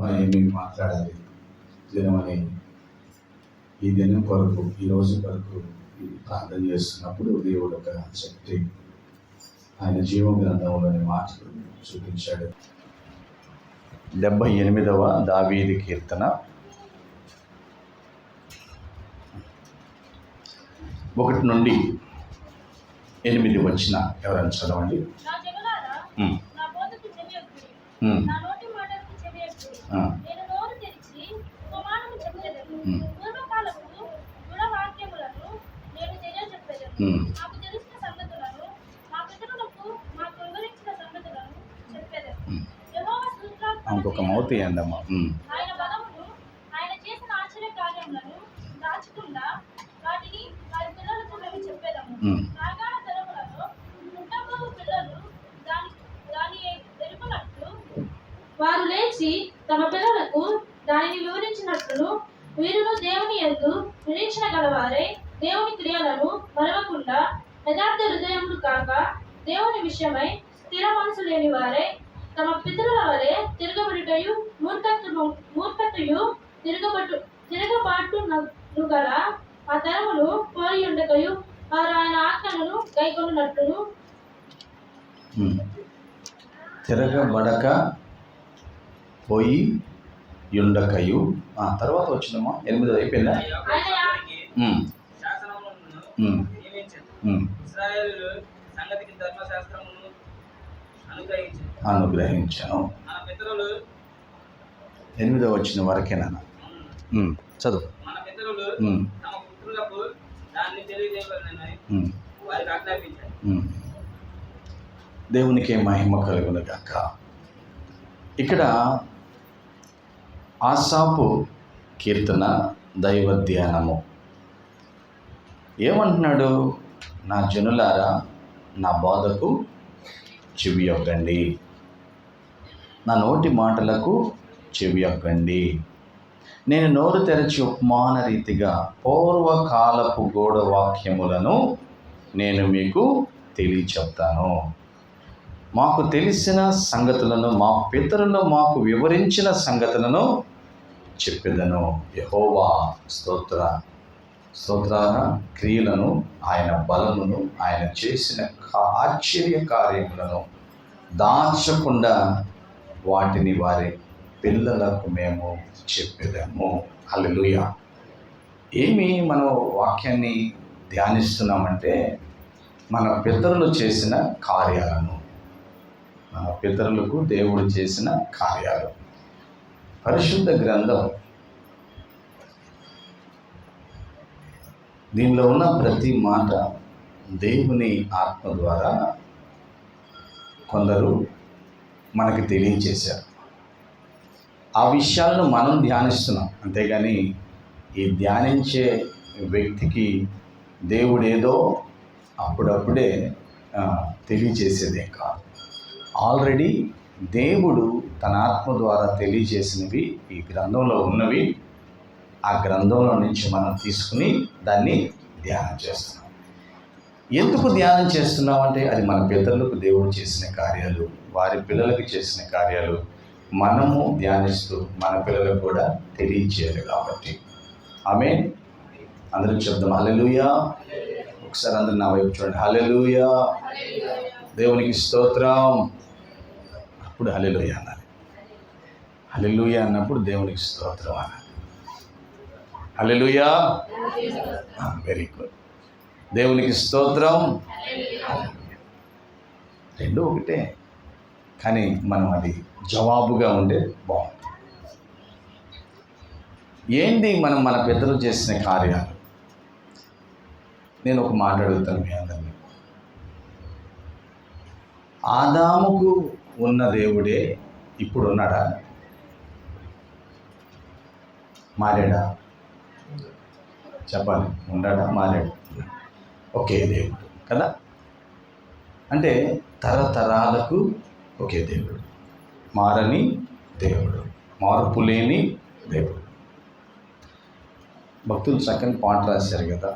ఏమేమి మాట్లాడాలి దినమని ఈ దినం కొరకు, ఈ రోజు కొరకు ప్రార్థన చేస్తున్నప్పుడు దేవుడు ఒక శక్తి ఆయన జీవ గ్రంథంలోని మాటలు చూపించాడు. 78వ దావీదు కీర్తన 1 నుండి 8 వచ్చిన ఎవరైనా చదవండి. ఇంకొక మౌత్ ఏందమ్మా. వారు లేచి తమ పిల్లలకు దానిని వివరించినట్లు వీరును దేవుని యందు నిరీక్షణ గలవారే దేవుని క్రియలను మరవకుండా యథార్థ హృదయములు కాక దేవుని విషయమై స్థిర మనసు లేని వారే తమ పితరుల వలె తిరగబడుటయు మూర్ఖతయు తిరగబాటు గల ఆ తరములు పోయి ఉండకయు వారు ఆయన ఆజ్ఞలను గైకొనున్నట్లు తిరగబడక పోయి యుండకయు. తర్వాత వచ్చినమ్మా 8 అయిపోయిందా? అనుగ్రహించాను. 8వ వచ్చిన వరకేనా? చదువు. దేవునికి మహిమ కలుగును గాక. ఇక్కడ ఆసాపు కీర్తన దైవ ధ్యానము ఏమంటున్నాడు? నా జనులారా నా బోధకు చెవియొగ్గండి, నా నోటి మాటలకు చెవియొగ్గండి. నేను నోరు తెరచి ఉపమాన రీతిగా పూర్వకాలపు గూఢ వాక్యములను నేను మీకు తెలియచెప్తాను. మాకు తెలిసిన సంగతులను, మా పితరులు మాకు వివరించిన సంగతులను చెప్పెదను. యెహోవా స్తోత్ర క్రియలను, ఆయన బలమును, ఆయన చేసిన ఆశ్చర్య కార్యములను దాచకుండా వాటిని వారి పిల్లలకు మేము చెప్పేదాము. హల్లెలూయా. ఏమి మనం వాక్యాన్ని ధ్యానిస్తున్నామంటే మన పితరులు చేసిన కార్యాలను, మన పితరులకు దేవుడు చేసిన కార్యాలు. పరిశుద్ధ గ్రంథం దీనిలో ఉన్న ప్రతి మాట దేవుని ఆత్మ ద్వారా కొందరు మనకి తెలియచేశారు. ఆ విషయాలను మనం ధ్యానిస్తున్నాం. అంతేగాని ఈ ధ్యానించే వ్యక్తికి దేవుడేదో అప్పుడప్పుడే తెలియచేసేదే కాదు. ఆల్రెడీ దేవుడు తన ఆత్మ ద్వారా తెలియజేసినవి ఈ గ్రంథంలో ఉన్నవి. ఆ గ్రంథంలో నుంచి మనం తీసుకుని దాన్ని ధ్యానం చేస్తున్నాం. ఎందుకు ధ్యానం చేస్తున్నాం అంటే అది మన పితరులకు దేవుడు చేసిన కార్యాలు, వారి పిల్లలకు చేసిన కార్యాలు మనము ధ్యానిస్తూ మన పిల్లలకు కూడా తెలియచేయాలి కాబట్టి. ఆమేన్. అందరూ చెప్దాం హల్లెలూయా. ఒకసారి అందరూ నా వైపు చూడండి. హల్లెలూయా. దేవునికి స్తోత్రం. అప్పుడు హల్లెలూయా అనాలి. హల్లెలూయా అన్నప్పుడు దేవునికి స్తోత్రం అనాలి. హల్లెలూయా. Very good. దేవునికి స్తోత్రం. రెండు ఒకటే, కానీ మనం అది జవాబుగా ఉండే బాగుంటుంది. ఏంటి మనం మన పెద్దలు చేసిన కార్యాలు? నేను ఒక మాట అడుగుతాను మీ అందరినీ. ఆదాముకు ఉన్న దేవుడే ఇప్పుడు ఉన్నాడా? మారాడా? చెప్పాలి. ఉన్నాడా? మారాడు? ఒకే దేవుడు కదా. అంటే తరతరాలకు ఒకే దేవుడు, మారని దేవుడు, మార్పు లేని దేవుడు. భక్తులు చక్కని పాట రాశారు కదా.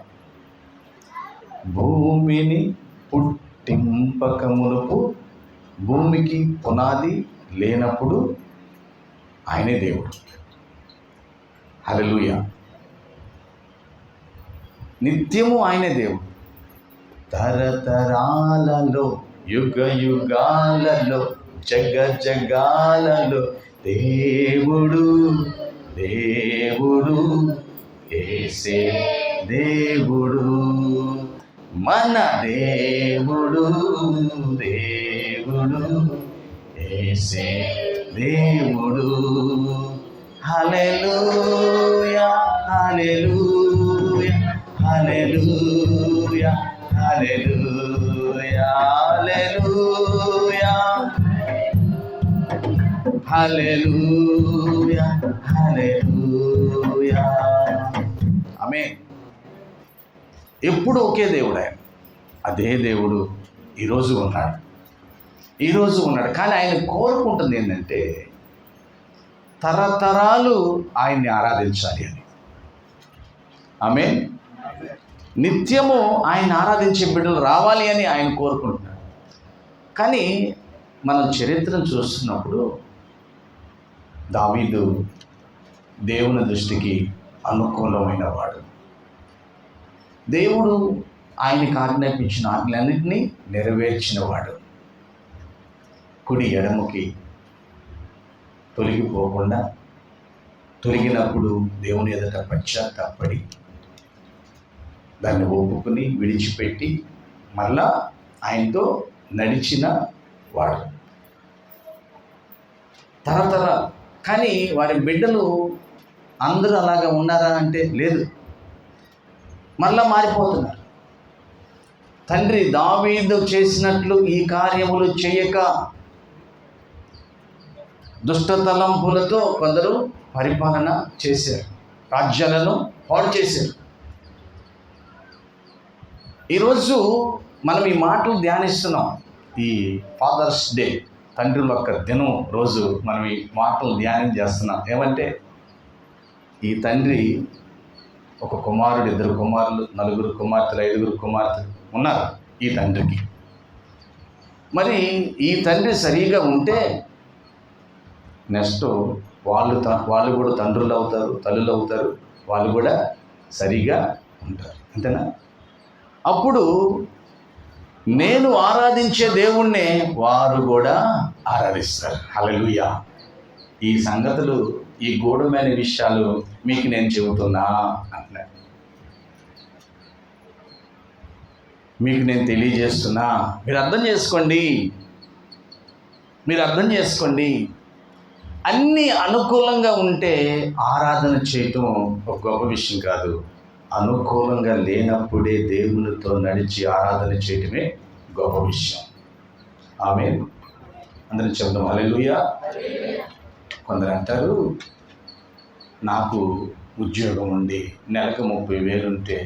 భూమిని పుట్టింపక మునుపు, భూమికి పునాది లేనప్పుడు ఆయనే దేవుడు. హల్లెలూయా. నిత్యము ఆయనే దేవుడు. తరతరాలలో యుగ యుగాలలో జగ జగాలలో దేవుడు దేవుడు యేసే దేవుడు, మన దేవుడు దేవుడు యేసే దేవుడు. హల్లెలూయా హల్లెలూయా హల్లెలూయా హల్లెలూయా హల్లెలూయా హల్లెలూయా హల్లెలూయా. ఆమేన్. ఎప్పుడు ఒకే దేవుడు ఆయన. అదే దేవుడు ఈరోజు ఉన్నాడు. కానీ ఆయన కోరుకుంటుంది ఏంటంటే తరతరాలు ఆయన్ని ఆరాధించాలి అని. ఆమేన్. నిత్యము ఆయన ఆరాధించే బిడ్డలు రావాలి అని ఆయన కోరుకుంటున్నాడు. కానీ మనం చరిత్రను చూస్తున్నప్పుడు దావీదు దేవుని దృష్టికి అనుకూలమైన వాడు. దేవుడు ఆయనకు ఆజ్ఞాపించిన ఆజ్ఞలన్నింటినీ నెరవేర్చినవాడు. కుడి ఎడముకి తొలగిపోకుండా, తొలగినప్పుడు దేవుని ఎదుట పశ్చాత్తాపడి దాన్ని ఒప్పుకుని విడిచిపెట్టి మళ్ళా ఆయనతో నడిచిన వాడు. తరతర కానీ వారి బిడ్డలు అందరూ అలాగా ఉన్నారా అంటే లేదు, మళ్ళా మారిపోతున్నారు. తండ్రి దావీదు చేసినట్లు ఈ కార్యములు చేయక దుష్ట తలంపులతో కొందరు పరిపాలన చేశారు, రాజ్యాలను పాడు చేశారు. ఈరోజు మనం ఈ మాటలు ధ్యానిస్తున్నాం. ఈ ఫాదర్స్ డే, తండ్రుల యొక్క దినం రోజు మనం ఈ మాటలు ధ్యానం చేస్తున్నాం. ఏమంటే ఈ తండ్రి ఒక కుమారుడు, 2 కుమారులు, 4 కుమార్తెలు, 5 కుమార్తెలు ఉన్నారు ఈ తండ్రికి. మరి ఈ తండ్రి సరిగా ఉంటే నెక్స్ట్ వాళ్ళు కూడా తండ్రులు అవుతారు, తల్లులు అవుతారు, వాళ్ళు కూడా సరిగా ఉంటారు. అంతేనా? అప్పుడు నేను ఆరాధించే దేవుణ్ణే వారు కూడా ఆరాధిస్తారు. హల్లెలూయా. ఈ సంగతులు, ఈ గూఢమైన విషయాలు మీకు నేను చెబుతున్నా అంటున్నాను, మీకు నేను తెలియజేస్తున్నా. మీరు అర్థం చేసుకోండి. అన్నీ అనుకూలంగా ఉంటే ఆరాధన చేయటం ఒక గొప్ప విషయం కాదు. అనుకూలంగా లేనప్పుడే దేవునితో నడిచి ఆరాధన చేయటమే గొప్ప విషయం. ఆమేన్. అందరం చెప్దాం హల్లెలూయా. కొందరు అంటారు, నాకు ఉద్యోగం ఉండి నెలకు 30,000 ఉంటే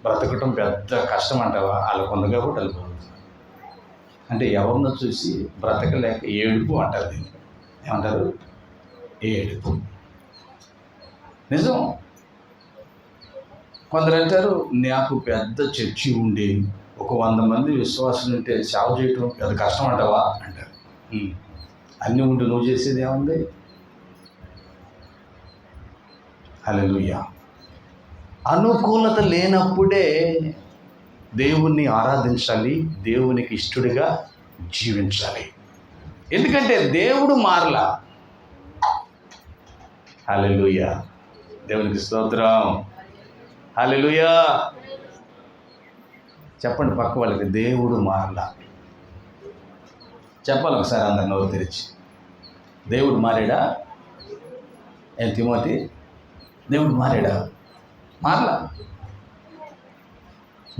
బ్రతకటం పెద్ద కష్టం అంటావా? వాళ్ళు కొందరుగా కూడా వెళ్ళిపోతున్నారు. అంటే ఎవరినో చూసి బ్రతకలేక ఏడుపు అంటారు. దీన్ని ఏమంటారు? ఏడుపు. నిజం. కొందరు అంటారు, నాకు పెద్ద చర్చి ఉండి ఒక 100 మంది విశ్వాసులు ఉంటే సేవ చేయటం పెద్ద కష్టం అంటావా అంటారు. అన్నీ ఉంటే నువ్వు చేసేది ఏముంది? హల్లెలూయా. అనుకూలత లేనప్పుడే దేవుణ్ణి ఆరాధించాలి, దేవునికి ఇష్టడిగా జీవించాలి. ఎందుకంటే దేవుడు మారలా. హల్లెలూయా. దేవునికి స్తోత్రం. హల్లెలూయా. చెప్పండి పక్క వాళ్ళకి, దేవుడు మారలా. చెప్పాలి ఒకసారి అందరు నోరు తెరిచి. దేవుడు మారాడా? ఏం తిమోతి? దేవుడు మారాడా? మారలా.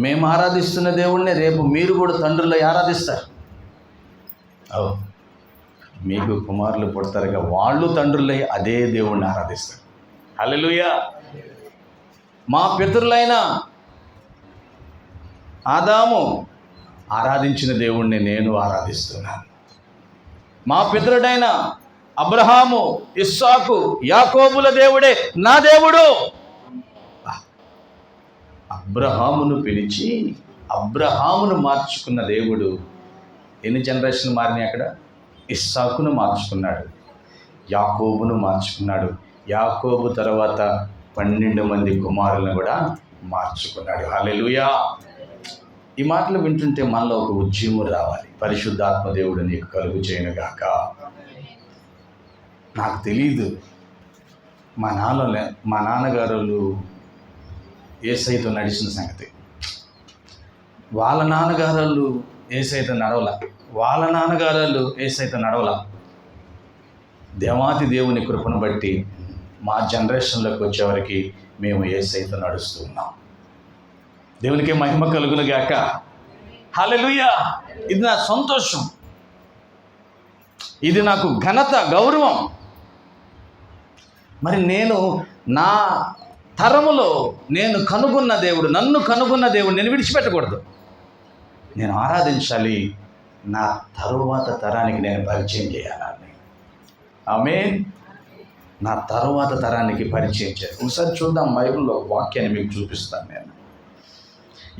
మేము ఆరాధిస్తున్న దేవుడినే రేపు మీరు కూడా తండ్రులు ఆరాధిస్తారు. మీకు కుమారులు పుడతారుగా, వాళ్ళు తండ్రులై అదే దేవుణ్ణి ఆరాధిస్తారు. హల్లెలూయా. మా పితరులైన ఆదాము ఆరాధించిన దేవుణ్ణి నేను ఆరాధిస్తున్నాను. మా పితరుడైన అబ్రహాము, ఇస్సాకు, యాకోబుల దేవుడే నా దేవుడు. అబ్రహామును పిలిచి అబ్రహామును మార్చుకున్న దేవుడు ఎన్ని జనరేషన్లు మారినాయి? అక్కడ ఇస్సాకును మార్చుకున్నాడు. యాకోబును మార్చుకున్నాడు. యాకోబు తర్వాత 12 మంది కుమారులను కూడా మార్చుకున్నాడు. హల్లెలూయా. ఈ మాటలు వింటుంటే మనలో ఒక ఉద్యమం రావాలి. పరిశుద్ధాత్మ దేవుడు నీకు కలుగు చేయనుగాక. నాకు తెలీదు, మా నాన్నగారు యేసయ్యతో నడిచిన సంగతి. వాళ్ళ నాన్నగారు యేసయ్యతో నడవలా. దేవాతి దేవుని కృపను బట్టి మా జనరేషన్లోకి వచ్చేవరకు మేము యేసయ్యతో నడుస్తూ ఉన్నాం. దేవునికి మహిమ కలుగును గాక. హల్లెలూయా. ఇది నా సంతోషం, ఇది నాకు ఘనత, గౌరవం. మరి నేను నా తరములో నన్ను కనుగొన్న దేవుడు నేను విడిచిపెట్టకూడదు. నేను ఆరాధించాలి. నా తరువాత తరానికి నేను పరిచయం చేయాలని. ఆమేన్. నా తరువాత తరానికి పరిచయం చేయాలి. ఒకసారి చూద్దాం, బైబిల్లో వాక్యాన్ని మీకు చూపిస్తాను. నేను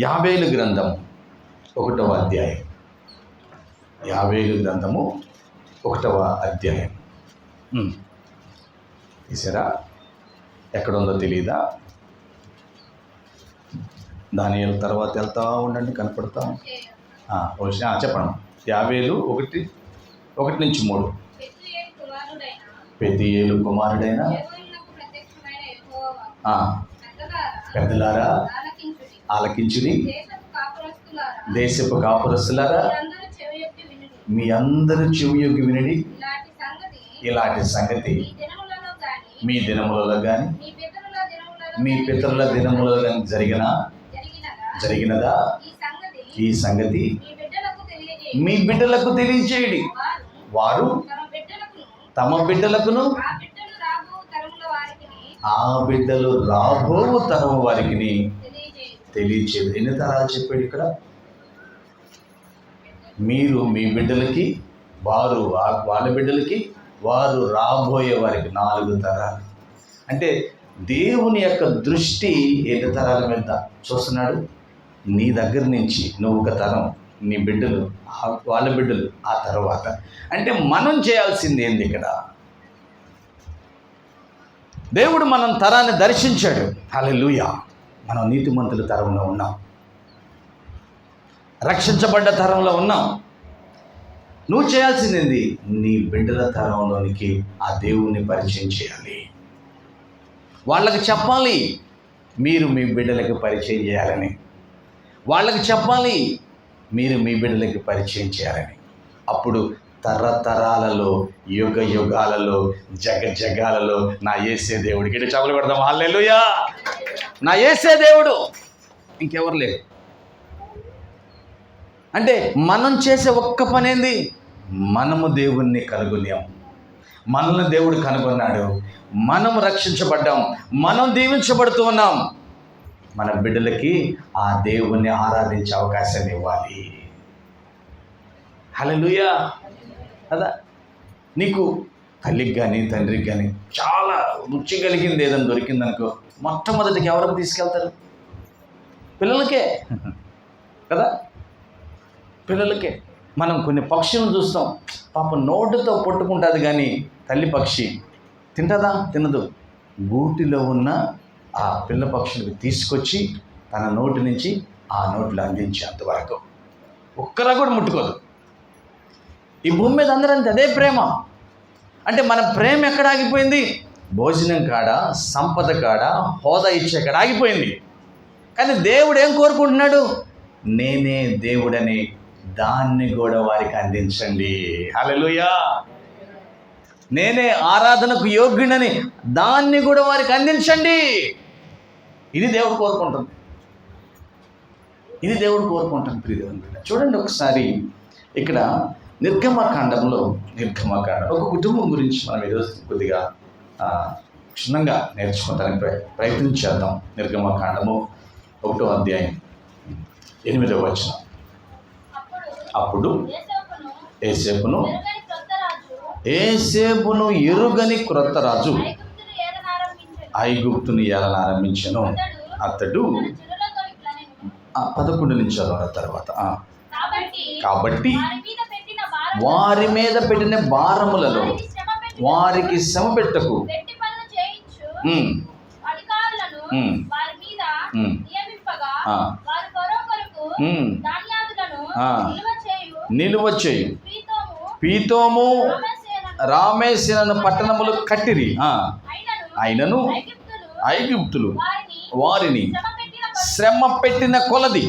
యాబేలు గ్రంథం 1వ అధ్యాయం. యాబేలు గ్రంథము 1వ అధ్యాయం. తీసారా? ఎక్కడుందో తెలియదా? దానియేలు తర్వాత వెళ్తా ఉండండి, కనపడతాం. చెప్పండి. యాబేలు 1:1-3. పెద్దియేలు కుమారుడైన పెద్దలారా ఆలకించుడి, దేశపు కాపురస్తులారా మీ అందరూ చెవియొగ్గి వినండి. ఇలాంటి సంగతి మీ దినములలో కానీ మీ పితరుల దినములలో కానీ జరిగినదా? ఈ సంగతి మీ బిడ్డలకు తెలియజేయండి. వారు తమ బిడ్డలకును ఆ బిడ్డలు రాబో తరం వారికి తెలియచేది. ఎన్ని తరాలు చెప్పాడు ఇక్కడ? మీరు మీ బిడ్డలకి, వారు వాళ్ళ బిడ్డలకి, వారు రాబోయే వారికి 4 తరాలు. అంటే దేవుని యొక్క దృష్టి ఎన్ని తరాల మీద చూస్తున్నాడు? నీ దగ్గర నుంచి నువ్వు ఒక తరం, నీ బిడ్డలు, వాళ్ళ బిడ్డలు, ఆ తర్వాత. అంటే మనం చేయాల్సింది ఏంది ఇక్కడ? దేవుడు మనం తరాన్ని దర్శించాడు. హల్లెలూయా. మనం నీతిమంతుల తరంలో ఉన్నాం, రక్షించబడ్డ తరంలో ఉన్నాం. నువ్వు చేయాల్సింది ఏంది? నీ బిడ్డల తరంలోనికి ఆ దేవుణ్ణి పరిచయం చేయాలి. వాళ్ళకి చెప్పాలి మీరు మీ బిడ్డలకి పరిచయం చేయాలని. వాళ్ళకి చెప్పాలి మీరు మీ బిడ్డలకి పరిచయం చేయాలని. అప్పుడు తరతరాలలో, యుగ యుగాలలో, జగాలలో నా యేసే దేవుడికి ఇటు చపలు పెడదాం. హల్లెలూయా. నా యేసే దేవుడు, ఇంకెవరు లేరు. అంటే మనం చేసే ఒక్క పని ఏంది? మనము దేవుణ్ణి కనుగొన్నాం, మనల్ని దేవుడు కనుగొన్నాడు, మనం రక్షించబడ్డాం, మనం దీవించబడుతూ ఉన్నాం. మన బిడ్డలకి ఆ దేవుణ్ణి ఆరాధించే అవకాశాన్ని ఇవ్వాలి. హల్లెలూయా. కదా, నీకు తల్లికి కానీ తండ్రికి కానీ చాలా రుచి కలిగింది ఏదైనా దొరికిందనుకో, మొట్టమొదటికి ఎవరికి తీసుకెళ్తారు? పిల్లలకే కదా, పిల్లలకే. మనం కొన్ని పక్షులను చూస్తాం, పాపం నోటితో పట్టుకుంటుంది కానీ తల్లి పక్షి తింటుందా? తినదు. గూటిలో ఉన్న ఆ పిల్ల పక్షులకు తీసుకొచ్చి తన నోటి నుంచి ఆ నోట్లో అందించేంతవరకు ఒక్కరా కూడా ముట్టుకోదు. ఈ భూమి మీద అందరంతే, అదే ప్రేమ. అంటే మన ప్రేమ ఎక్కడ ఆగిపోయింది? భోజనం కాడ, సంపద కాడ, హోదా ఇచ్చే కాడ ఆగిపోయింది. కానీ దేవుడు ఏం కోరుకుంటున్నాడు? నేనే దేవుడని దాన్ని కూడా వారికి అందించండి. హల్లెలూయా. నేనే ఆరాధనకు యోగ్యుడని దాన్ని కూడా వారికి అందించండి. ఇది దేవుడు కోరుకుంటుంది. ఇది దేవుడు కోరుకుంటుంది. ప్రియదేవుని బిడ్డ, చూడండి ఒకసారి ఇక్కడ నిర్గమకాండంలో ఒక కుటుంబం గురించి మనం ఈరోజు కొద్దిగా క్షుణ్ణంగా నేర్చుకోవడానికి ప్రయత్నం చేద్దాం. నిర్గమకాండము 1వ అధ్యాయం 8వ వచనం. అప్పుడు ఏసేపును ఎరుగని క్రొత్త రాజు ఐగుప్తుని ఏలనారంభించెను. అతడు 11 నుంచి చదవన తర్వాత, కాబట్టి వారి మీద పెట్టిన భారములలో వారికి శ్రమ పెట్టకు. వెట్టి పనులు చేయించు ఉమ్, అధికారులను ఉమ్, వారి మీద ఉమ్, నియమింపగా ఆ, వారు ఫరో కొరకు ఉమ్, ధాన్యాదులను ఆ, నిలువ చేయు పీతోము రామేసేనను పట్టణములు కట్టిరి. అయినను ఐగుప్తులు వారిని శ్రమ పెట్టిన కొలది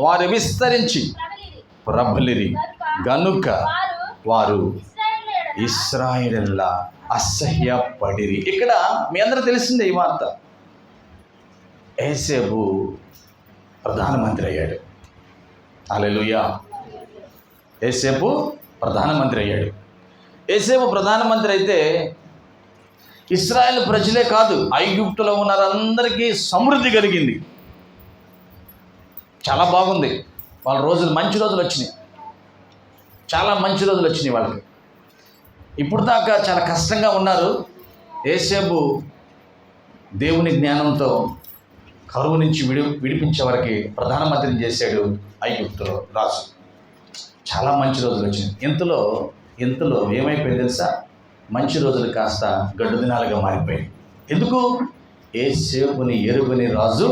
వారు విస్తరించి ప్రబలిరి గనుక వారు ఇశ్రాయేలుల అసహ్యపడిరి. ఇక్కడ మీ అందరూ తెలిసిందే ఈ వార్త. యోసేపు ప్రధానమంత్రి అయ్యాడు. హల్లెలూయా. యోసేపు ప్రధానమంత్రి అయ్యాడు. యోసేపు ప్రధానమంత్రి అయితే ఇశ్రాయేల్ ప్రజలే కాదు, ఐగుప్తులో ఉన్నారందరికీ సమృద్ధి కలిగింది. చాలా బాగుంది. వాళ్ళ రోజులు మంచి రోజులు వచ్చినాయి. చాలా మంచి రోజులు వచ్చినాయి వాళ్ళకి. ఇప్పుడు దాకా చాలా కష్టంగా ఉన్నారు. యోసేపు దేవుని జ్ఞానంతో కరువు నుంచి విడిపించే వరకు ప్రధానమంత్రిని చేశాడు ఐగుప్తులో రాజు. చాలా మంచి రోజులు వచ్చినాయి. ఇంతలో ఏమైపోయింది తెలుసా? మంచి రోజులు కాస్త గడ్డు దినాలుగా మారిపోయాయి. ఎందుకు? యోసేపుని ఎరుగని రాజు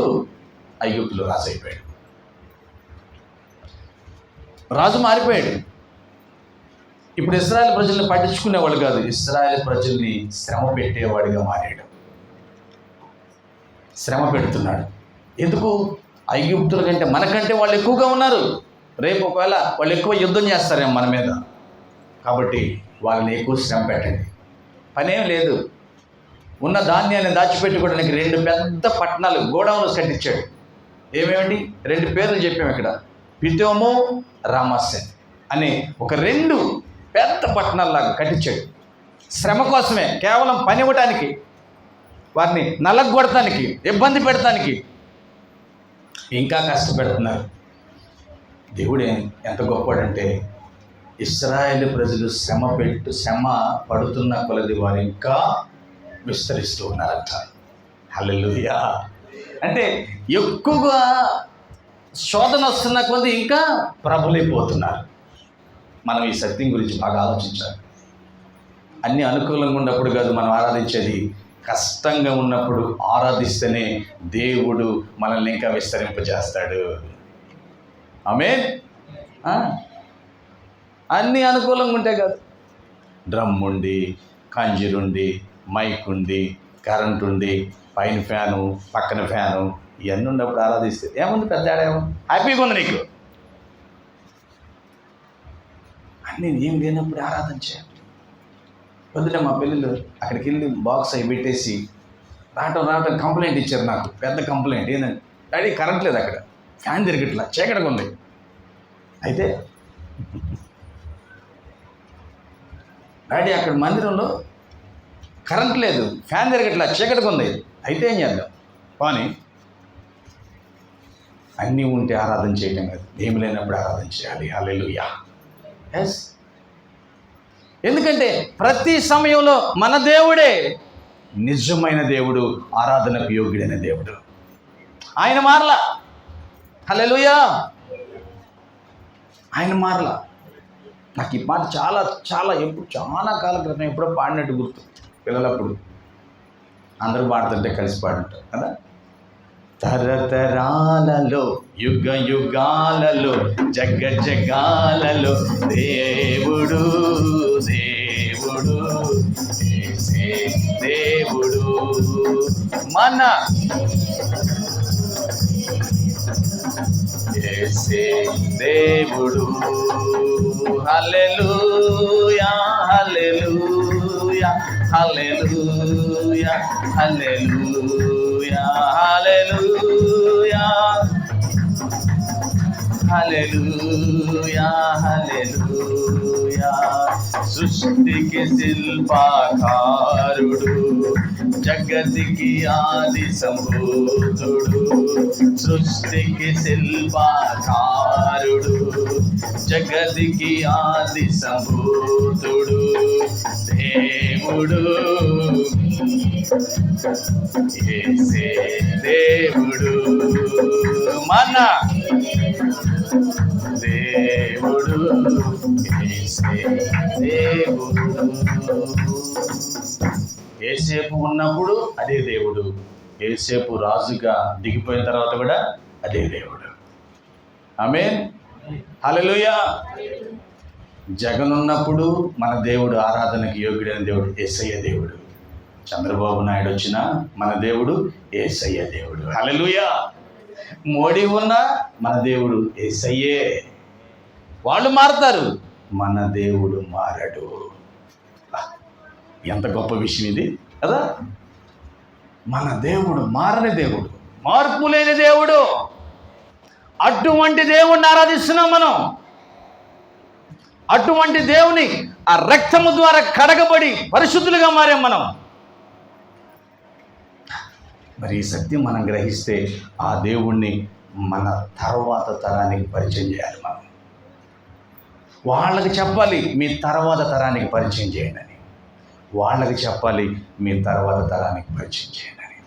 ఐగుప్తులో రాజు అయిపోయాడు. రాజు మారిపోయాడు. ఇప్పుడు ఇశ్రాయేల్ ప్రజల్ని పట్టించుకునేవాడు కాదు, ఇశ్రాయేల్ ప్రజల్ని శ్రమ పెట్టేవాడిగా మారాడు. శ్రమ పెడుతున్నాడు. ఎందుకు? ఐగుప్తుల కంటే మనకంటే వాళ్ళు ఎక్కువగా ఉన్నారు. రేపు ఒకవేళ వాళ్ళు ఎక్కువ యుద్ధం చేస్తారేమో మన మీద. కాబట్టి వాళ్ళని ఎక్కువ శ్రమ పెట్టండి. పనేం లేదు. ఉన్న ధాన్యాన్ని దాచిపెట్టుకోవడానికి 2 పెద్ద పట్టణాలు గోడౌన్లు కట్టించాడు. ఏమేమిటి? 2 పేర్లు చెప్పాము ఇక్కడ, పితోము, రామస్సెన్ అనే ఒక 2 పెద్ద పట్టణాల్లాగా కట్టించాడు. శ్రమ కోసమే, కేవలం పని ఇవ్వటానికి, వారిని నలగొడటానికి, ఇబ్బంది పెడటానికి ఇంకా కష్టపెడుతున్నారు. దేవుడే ఎంత గొప్పవాడంటే ఇశ్రాయేలు ప్రజలు శ్రమ పడుతున్న కొలది వారు ఇంకా విస్తరిస్తూ ఉన్నారంట. హల్లెలూయా. అంటే ఎక్కువగా శోధన వస్తున్న కొద్ది ఇంకా ప్రబలిపోతున్నారు. మనం ఈ సత్యం గురించి బాగా ఆలోచించాలి. అన్ని అనుకూలంగా ఉన్నప్పుడు కాదు మనం ఆరాధించేది, కష్టంగా ఉన్నప్పుడు ఆరాధిస్తేనే దేవుడు మనల్ని ఇంకా విస్తరింపజేస్తాడు. ఆమేన్. అన్నీ అనుకూలంగా ఉంటే కాదు. డ్రమ్ ఉండి, కంజీరుండి, మైక్ ఉండి, కరెంట్ ఉండి, పైన ఫ్యాను, పక్కన ఫ్యాను, ఇవన్నీ ఉన్నప్పుడు ఆరాధిస్తే ఏముంది? పెద్ద ఏమో హ్యాపీగా ఉంది నీకు. అన్నీ ఏం లేనప్పుడు ఆరాధన చేయాలి. పొద్దున మా పిల్లలు అక్కడికి వెళ్ళి బాక్స్ అవి పెట్టేసి రావటం కంప్లైంట్ ఇచ్చారు నాకు. పెద్ద కంప్లైంట్ ఏంటంటే, డాడీ కరెంట్ లేదు, అక్కడ ఫ్యాన్ తిరగట్లా, చీకటిగా ఉంది. అయితే డాడీ అక్కడ మందిరంలో కరెంట్ లేదు, ఫ్యాన్ తిరగట్లా, చీకటిగా ఉంది. అయితే ఏం చేద్దాం? కానీ అన్నీ ఉంటే ఆరాధన చేయటం కాదు, ఏమి లేనప్పుడు ఆరాధన చేయాలి. హల్లెలూయా. ఎస్. ఎందుకంటే ప్రతి సమయంలో మన దేవుడే నిజమైన దేవుడు, ఆరాధనకు యోగ్యుడైన దేవుడు. ఆయన మారలా. హల్లెలూయా. ఆయన మారలా. నాకు ఈ పాట చాలా కాలం క్రితం ఎప్పుడో పాడినట్టు గుర్తు. పిల్లలప్పుడు అందరూ పాడుతుంటే కలిసి పాడుంటారు కదా. తరతరాలలో యుగ యుగాలలో జగాలలో దేవుడు దేవుడు యేసే దేవుడు మన యేసే దేవుడు. హల్లెలూయా హల్లెలూయా హల్లెలూయా హల్లెలూయా హల్లెలూయా హల్లెలూయా హల్లెలూయా. సృష్టికి శిల్పకారుడు, జగతికి ఆది సంభూతుడు. సృష్టికి శిల్పకారుడు, జగతికి ఆది సంభూతుడు. దేవుడు యేసే దేవుడు మన దేవుడు యేసే దేవుడు. ఏసేపు ఉన్నప్పుడు అదే దేవుడు, ఏసేపు రాజుగా దిగిపోయిన తర్వాత కూడా అదే దేవుడు. ఆమేన్, హల్లెలూయా. జగన్ ఉన్నప్పుడు మన దేవుడు ఆరాధనకి యోగ్యుడైన దేవుడు యేసయ్య దేవుడు. చంద్రబాబు నాయుడు వచ్చినా మన దేవుడు యేసయ్య దేవుడు. హల్లెలూయా. మోడీ ఉన్నా మన దేవుడు యేసయ్యే. వాళ్ళు మారతారు, మన దేవుడు మారడు. ఎంత గొప్ప విషయం ఇది కదా. మన దేవుడు మారని దేవుడు, మార్పు లేని దేవుడు. అటువంటి దేవుణ్ణి ఆరాధిస్తున్నాం మనం. అటువంటి దేవుని ఆ రక్తము ద్వారా కడగబడి పరిశుద్ధులుగా మారాం మనం. మరి ఈ సత్యం మనం గ్రహిస్తే ఆ దేవుణ్ణి మన తర్వాత తరానికి పరిచయం చేయాలి. మనం వాళ్ళకి చెప్పాలి, మీ తర్వాత తరానికి పరిచయం చేయండి అని. వాళ్ళకి చెప్పాలి, మీ తర్వాత తరానికి పరిచయం చేయండి అని.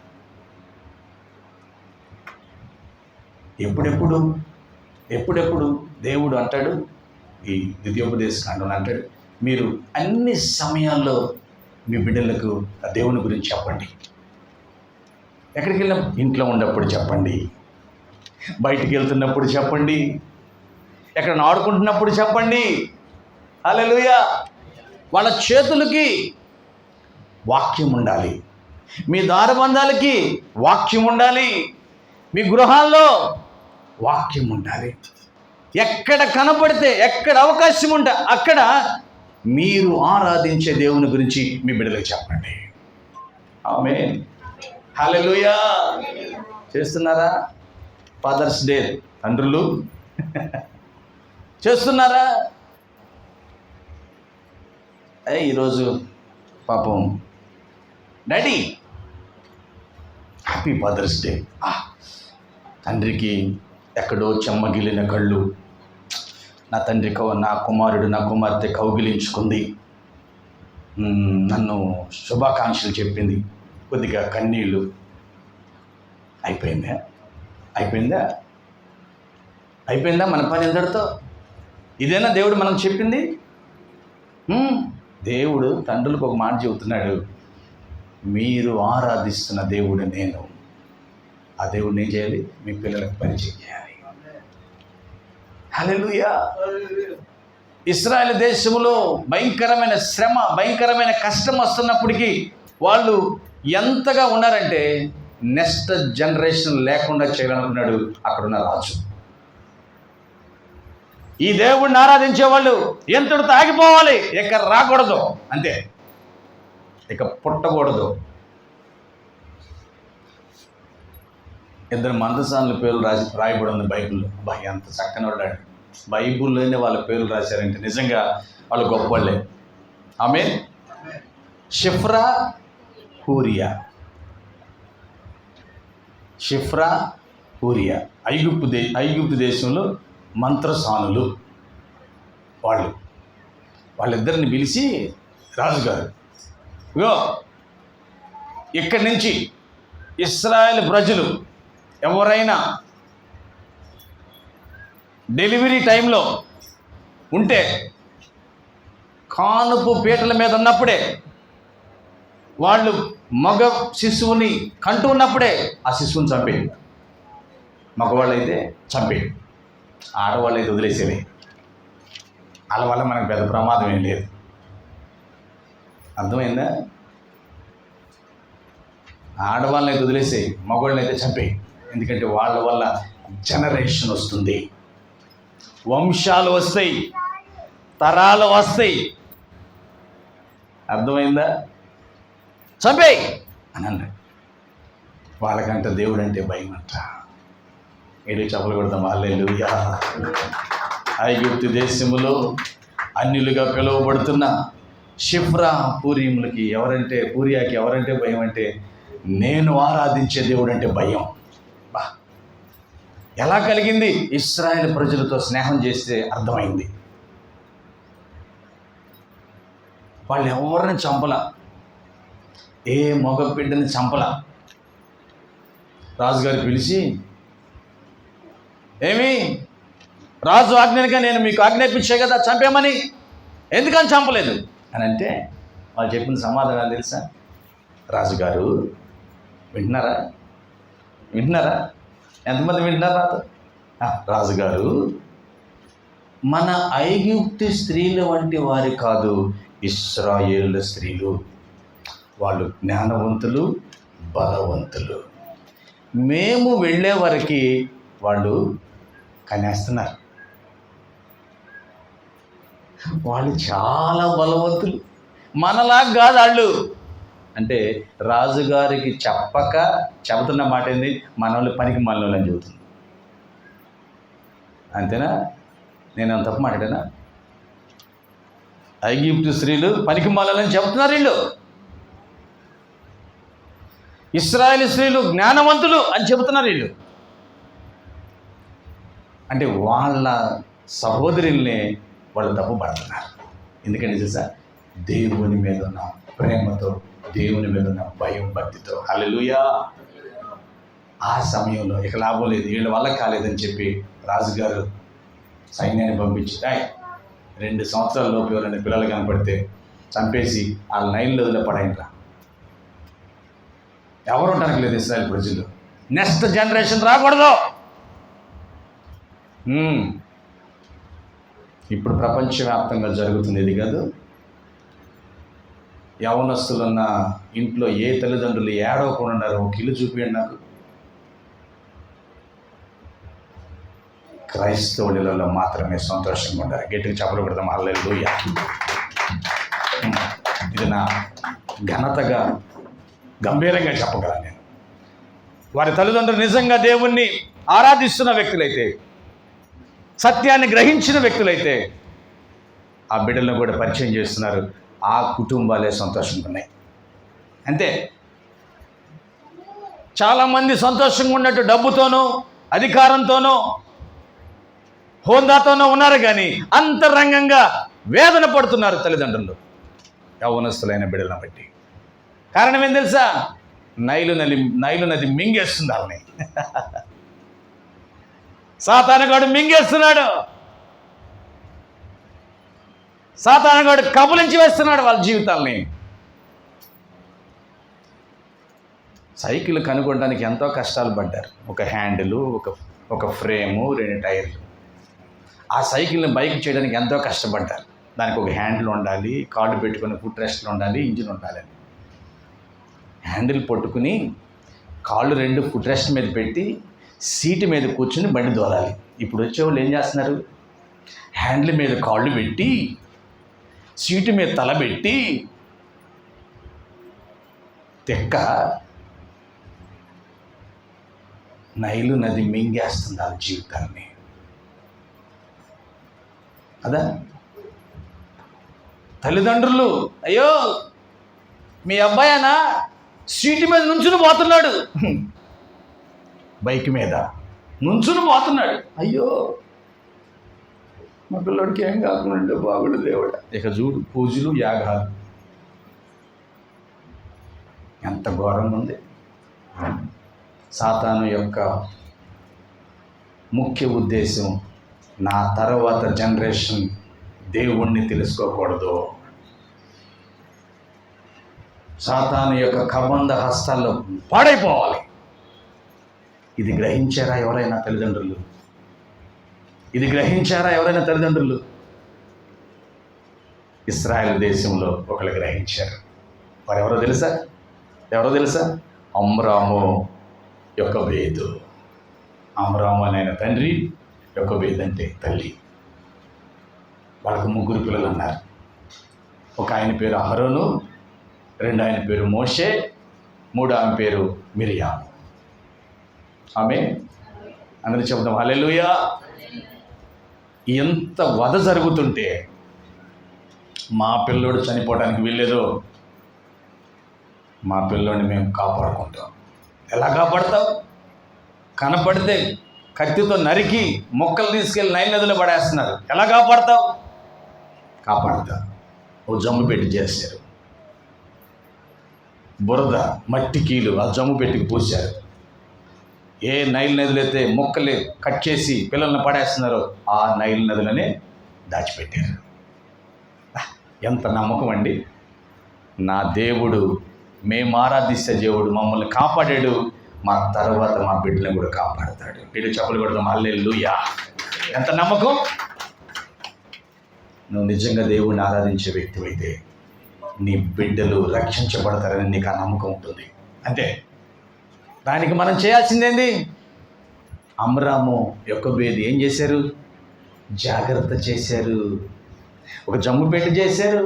ఎప్పుడెప్పుడు దేవుడు అంటాడు, ఈ ద్వితీయోపదేశ కాండంలో అంటాడు, మీరు అన్ని సమయాల్లో మీ బిడ్డలకు ఆ దేవుని గురించి చెప్పండి. ఎక్కడికి వెళ్ళినా, ఇంట్లో ఉన్నప్పుడు చెప్పండి, బయటికి వెళ్తున్నప్పుడు చెప్పండి, ఎక్కడ ఆడుకుంటున్నప్పుడు చెప్పండి. హల్లెలూయా. వాళ్ళ చేతులకి వాక్యం ఉండాలి, మీ దారబంధాలకి వాక్యం ఉండాలి, మీ గృహాల్లో వాక్యం ఉండాలి. ఎక్కడ కనపడితే, ఎక్కడ అవకాశం ఉంటే అక్కడ మీరు ఆరాధించే దేవుని గురించి మీ బిడ్డలకు చెప్పండి. ఆమేన్, హల్లెలూయా. చేస్తున్నారా? ఫాదర్స్ డే తండ్రులు చేస్తున్నారా? ఈరోజు పాపం డాడీ హ్యాపీ ఫాదర్స్ డే. తండ్రికి ఎక్కడో చెమ్మగిలిన కళ్ళు, నా తండ్రి నా కుమారుడు నా కుమార్తె కౌగిలించుకుంది, నన్ను శుభాకాంక్షలు చెప్పింది, కొద్దిగా కన్నీళ్ళు. అయిపోయిందా మన పని ఎందరితో? ఇదేనా దేవుడు మనం చెప్పింది? దేవుడు తండ్రులకు ఒక మాట చెబుతున్నాడు, మీరు ఆరాధిస్తున్న దేవుడు నేను. ఆ దేవుడిని ఏం చేయాలి? మీ పిల్లలకు పరిచయం చేయాలి. హల్లెలూయా. ఇశ్రాయేలు దేశంలో భయంకరమైన శ్రమ, భయంకరమైన కష్టం వస్తున్నప్పటికీ వాళ్ళు ఎంతగా ఉన్నారంటే, నెక్స్ట్ జనరేషన్ లేకుండా చేయాలనుకున్నాడు అక్కడున్న రాజు. ఈ దేవుడిని ఆరాధించే వాళ్ళు ఎంతటితో ఆగిపోవాలి, ఇక రాకూడదు, అంతే, ఇక పుట్టకూడదు. ఇద్దరు మందసానుల పేర్లు రాయబడి ఉంది బైబిల్లో. అబ్బాయి ఎంత చక్కని వాడాడు. బైబిల్లోనే వాళ్ళ పేర్లు రాశారంటే నిజంగా వాళ్ళు గొప్పవాళ్ళే. ఆమేన్. షిఫ్రా, హూరియా. షిఫ్రా, హూరియా ఐగుప్తు దేశంలో మంత్రసానులు. వాళ్ళిద్దరిని పిలిచి, రాజుగారు ఇగో ఇక్కడి నుంచి ఇశ్రాయేల్ ప్రజలు ఎవరైనా డెలివరీ టైంలో ఉంటే, కానుపు పీటల మీద ఉన్నప్పుడే, వాళ్ళు మగ శిశువుని కంటూ ఉన్నప్పుడే ఆ శిశువుని చంపేది. మగవాళ్ళైతే చంపేది, ఆడవాళ్ళైతే వదిలేసేది. వాళ్ళ వల్ల మనకు పెద్ద ప్రమాదం ఏం లేదు. అర్థమైందా? ఆడవాళ్ళని అయితే వదిలేసేయి, మగవాళ్ళని అయితే చంపేయి. ఎందుకంటే వాళ్ళ వల్ల జనరేషన్ వస్తుంది, వంశాలు వస్తాయి, తరాలు వస్తాయి. అర్థమైందా? చంపేయి అని అన్నాడు. వాళ్ళకంట దేవుడు అంటే భయం అంట. ఏడు చెప్పలు కొడతాం. హల్లెలూయా. ఐగుప్తు దేశములో అన్యులుగా పిలువబడుతున్న షిఫ్రా పూరియాకి ఎవరంటే భయం అంటే, నేను ఆరాధించే దేవుడు అంటే భయం. ఎలా కలిగింది? ఇశ్రాయేలు ప్రజలతో స్నేహం చేస్తే అర్థమైంది. వాళ్ళు ఎవరిని చంపల, ఏ మగ బిడ్డని చంపల. రాజుగారు పిలిచి, ఏమి రాజు ఆజ్ఞగా నేను మీకు ఆజ్ఞాపించే కదా చంపేమని, ఎందుకని చంపలేదు అని అంటే వాళ్ళు చెప్పిన సమాధానం తెలుసా? రాజుగారు వింటున్నారా? ఎంతమంది వింటున్నారా? రాజుగారు, మన ఐగుప్తు స్త్రీల వంటి వారి కాదు ఇశ్రాయేలు స్త్రీలు, వాళ్ళు జ్ఞానవంతులు, బలవంతులు. మేము వెళ్ళే వరకు వాళ్ళు కనేస్తున్నారు. వాళ్ళు చాలా బలవంతులు, మనలాగా కాదు వాళ్ళు. అంటే రాజుగారికి చెబుతున్న మాట ఏంది? మనోళ్ళు పనికి మనోళ్ళు అని చెబుతుంది. అంతేనా? నేను తప్పు మాట్లాడానా? ఐగుప్తు స్త్రీలు పనికి మాలని చెబుతున్నారు వీళ్ళు. ఇశ్రాయేలు స్త్రీలు జ్ఞానవంతులు అని చెబుతున్నారు వీళ్ళు. అంటే వాళ్ళ సహోదరుల్ని వాళ్ళు తప్పు పడుతున్నారు. ఎందుకంటే చూసా, దేవుని మీద ఉన్న ప్రేమతో, దేవుని మీద ఉన్న భయం భక్తితో. హల్లెలూయా. ఆ సమయంలో ఇక లాభం లేదు, వీళ్ళ వల్ల కాలేదని చెప్పి రాజుగారు సైన్యాన్ని పంపించి 2 సంవత్సరాల లోపు ఎవరైనా పిల్లలు కనపడితే చంపేసి ఆ లైన్లో పడైనరా. ఎవరు ఉండడానికి లేదు ఇశ్రాయేల్ ప్రజలు. నెక్స్ట్ జనరేషన్ రాకూడదు. ఇప్పుడు ప్రపంచవ్యాప్తంగా జరుగుతుంది ఇది కాదు. యవనస్తులున్న ఇంట్లో ఏ తల్లిదండ్రులు ఏడవకుండా ఉన్నారు? ఒక ఇల్లు చూపించండి నాకు. క్రైస్తవులలో మాత్రమే సంతోషంగా ఉండాలి. గట్టిగా చెప్పలు పెడతాం హల్లెలూయా. ఇది నా ఘనతగా గంభీరంగా చెప్పగలను నేను. వారి తల్లిదండ్రులు నిజంగా దేవుణ్ణి ఆరాధిస్తున్న వ్యక్తులైతే, సత్యాన్ని గ్రహించిన వ్యక్తులైతే ఆ బిడ్డలను కూడా పరిచయం చేస్తున్నారు. ఆ కుటుంబాలే సంతోషంగా ఉన్నాయి. అంతే. చాలామంది సంతోషంగా ఉన్నట్టు డబ్బుతోనూ, అధికారంతోనూ, హోదాతోనూ ఉన్నారు, కానీ అంతరంగంగా వేదన పడుతున్నారు తల్లిదండ్రులు యవ్వనస్తులైన బిడ్డలను బట్టి. కారణం ఏం తెలుసా? నైలు నది మింగేస్తుంది వాళ్ళని. సాతానుగాడు మింగేస్తున్నాడు. సాతానుగాడు కబలించి వేస్తున్నాడు వాళ్ళ జీవితాల్ని. సైకిల్ కనుగొనడానికి ఎంతో కష్టాలు పడ్డారు. ఒక హ్యాండిలు, ఒక ఫ్రేము, 2 టైర్లు. ఆ సైకిల్ని బైక్ చేయడానికి ఎంతో కష్టపడ్డారు. దానికి ఒక హ్యాండిల్ ఉండాలి, కాళ్ళు పెట్టుకుని ఫుట్ రెస్ట్లు ఉండాలి, ఇంజిన్ ఉండాలి. హ్యాండిల్ పట్టుకుని కాళ్ళు 2 ఫుట్ రెస్ట్ మీద పెట్టి సీటు మీద కూర్చుని బండి దోలాలి. ఇప్పుడు వచ్చేవాళ్ళు ఏం చేస్తున్నారు? హ్యాండిల్ మీద కాళ్ళు పెట్టి, సీటు మీద తల పెట్టి, తెక్క నైలు నది మింగేస్తుంది వాళ్ళ జీవితాన్ని. అదా తల్లిదండ్రులు, అయ్యో మీ అబ్బాయినా సీటు మీద నుంచుని పోతున్నాడు, బైక్ మీద నుంచుని పోతున్నాడు, అయ్యో మా పిల్లడికి ఏం కాకుండా బాగుడు దేవుడా. ఇక చూడు పూజలు, యాగాలు ఎంత ఘోరంగా ఉంది. సాతాను యొక్క ముఖ్య ఉద్దేశం, నా తర్వాత జనరేషన్ దేవుణ్ణి తెలుసుకోకూడదు. సాతాను యొక్క కబంధ హస్తాల్లో పాడైపోవాలి. ఇది గ్రహించారా ఎవరైనా తల్లిదండ్రులు? ఇది గ్రహించారా ఎవరైనా తల్లిదండ్రులు? ఇశ్రాయేలు దేశంలో ఒకళ్ళు గ్రహించారు. వారు ఎవరో తెలుసా? అమ్రాము యొకోబేదు. అమ్రాము అనే తండ్రి, యొకోబేదు అంటే తల్లి. వాళ్ళకు 3 పిల్లలు ఉన్నారు. ఒక ఆయన పేరు అహరోను, 2 ఆయన పేరు మోషే, 3 ఆమె పేరు మిరియాము. ఆమె అందరూ చెబుతాం హల్లెలూయా. ఎంత వధ జరుగుతుంటే మా పిల్లోడు చనిపోవడానికి వీల్లేదు, మా పిల్లోడిని మేము కాపాడుకుంటాం. ఎలా కాపాడుతావు? కనపడితే కత్తితో నరికి మొక్కలు తీసుకెళ్ళి నైల్ నదిలో పడేస్తున్నారు. ఎలా కాపాడుతావు? కాపాడుతా. ఓ జమ్ము పెట్టి చేశారు, బురద మట్టి కీలు ఆ జమ్ము పెట్టి పూసారు. ఏ నైల్ నదులు అయితే మొక్కలు కట్ చేసి పిల్లల్ని పడేస్తున్నారో ఆ నైల్ నదులనే దాచిపెట్టారు. ఎంత నమ్మకం అండి! నా దేవుడు, మేము ఆరాధిస్తే దేవుడు మమ్మల్ని కాపాడాడు, మా తర్వాత మా బిడ్డలను కూడా కాపాడతాడు. వీడు చెప్పలు కొడతాం హల్లెలూయా. ఎంత నమ్మకం! నువ్వు నిజంగా దేవుడిని ఆరాధించే వ్యక్తివైతే నీ బిడ్డలు రక్షించబడతారని నీకు ఆ నమ్మకం ఉంటుంది. అంతే. దానికి మనం చేయాల్సిందేంది? అమ్రాము యొకోబేదు ఏం చేశారు? జాగ్రత్త చేశారు. ఒక జమ్ము పెట్టి చేశారు,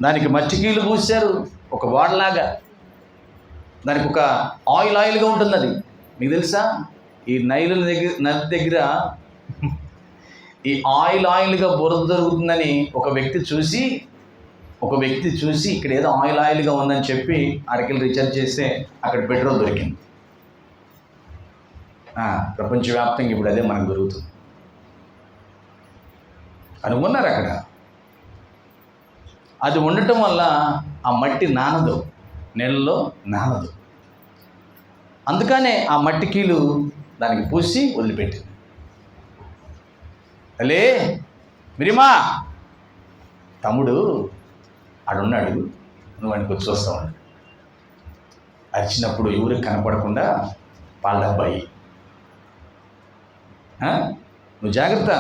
దానికి మచ్చికీలు పూశారు, ఒక వాడలాగా. దానికి ఒక ఆయిల్గా ఉంటుంది. అది మీకు తెలుసా? ఈ నది దగ్గర ఈ ఆయిల్గా బురద దొరుకుతుందని ఒక వ్యక్తి చూసి ఇక్కడ ఏదో ఆయిల్గా ఉందని చెప్పి అక్కడికి రీఛార్జ్ చేస్తే అక్కడ పెట్రోల్ దొరికింది. ప్రపంచవ్యాప్తంగా ఇప్పుడు అదే మనకు దొరుకుతుంది. అనుకున్నారు అక్కడ. అది ఉండటం వల్ల ఆ మట్టి నానదు, నీళ్ళలో నానదు. అందుకనే ఆ మట్టి కీలు దానికి పూసి వదిలిపెట్టింది. అలే మిరిమా తమ్ముడు ఆడున్నాడు, నువ్వు వాడికి వచ్చి చూస్తా ఉన్నాడు. అరిచినప్పుడు ఎవరికి కనపడకుండా పాల డబ్బాయి, నువ్వు జాగ్రత్త,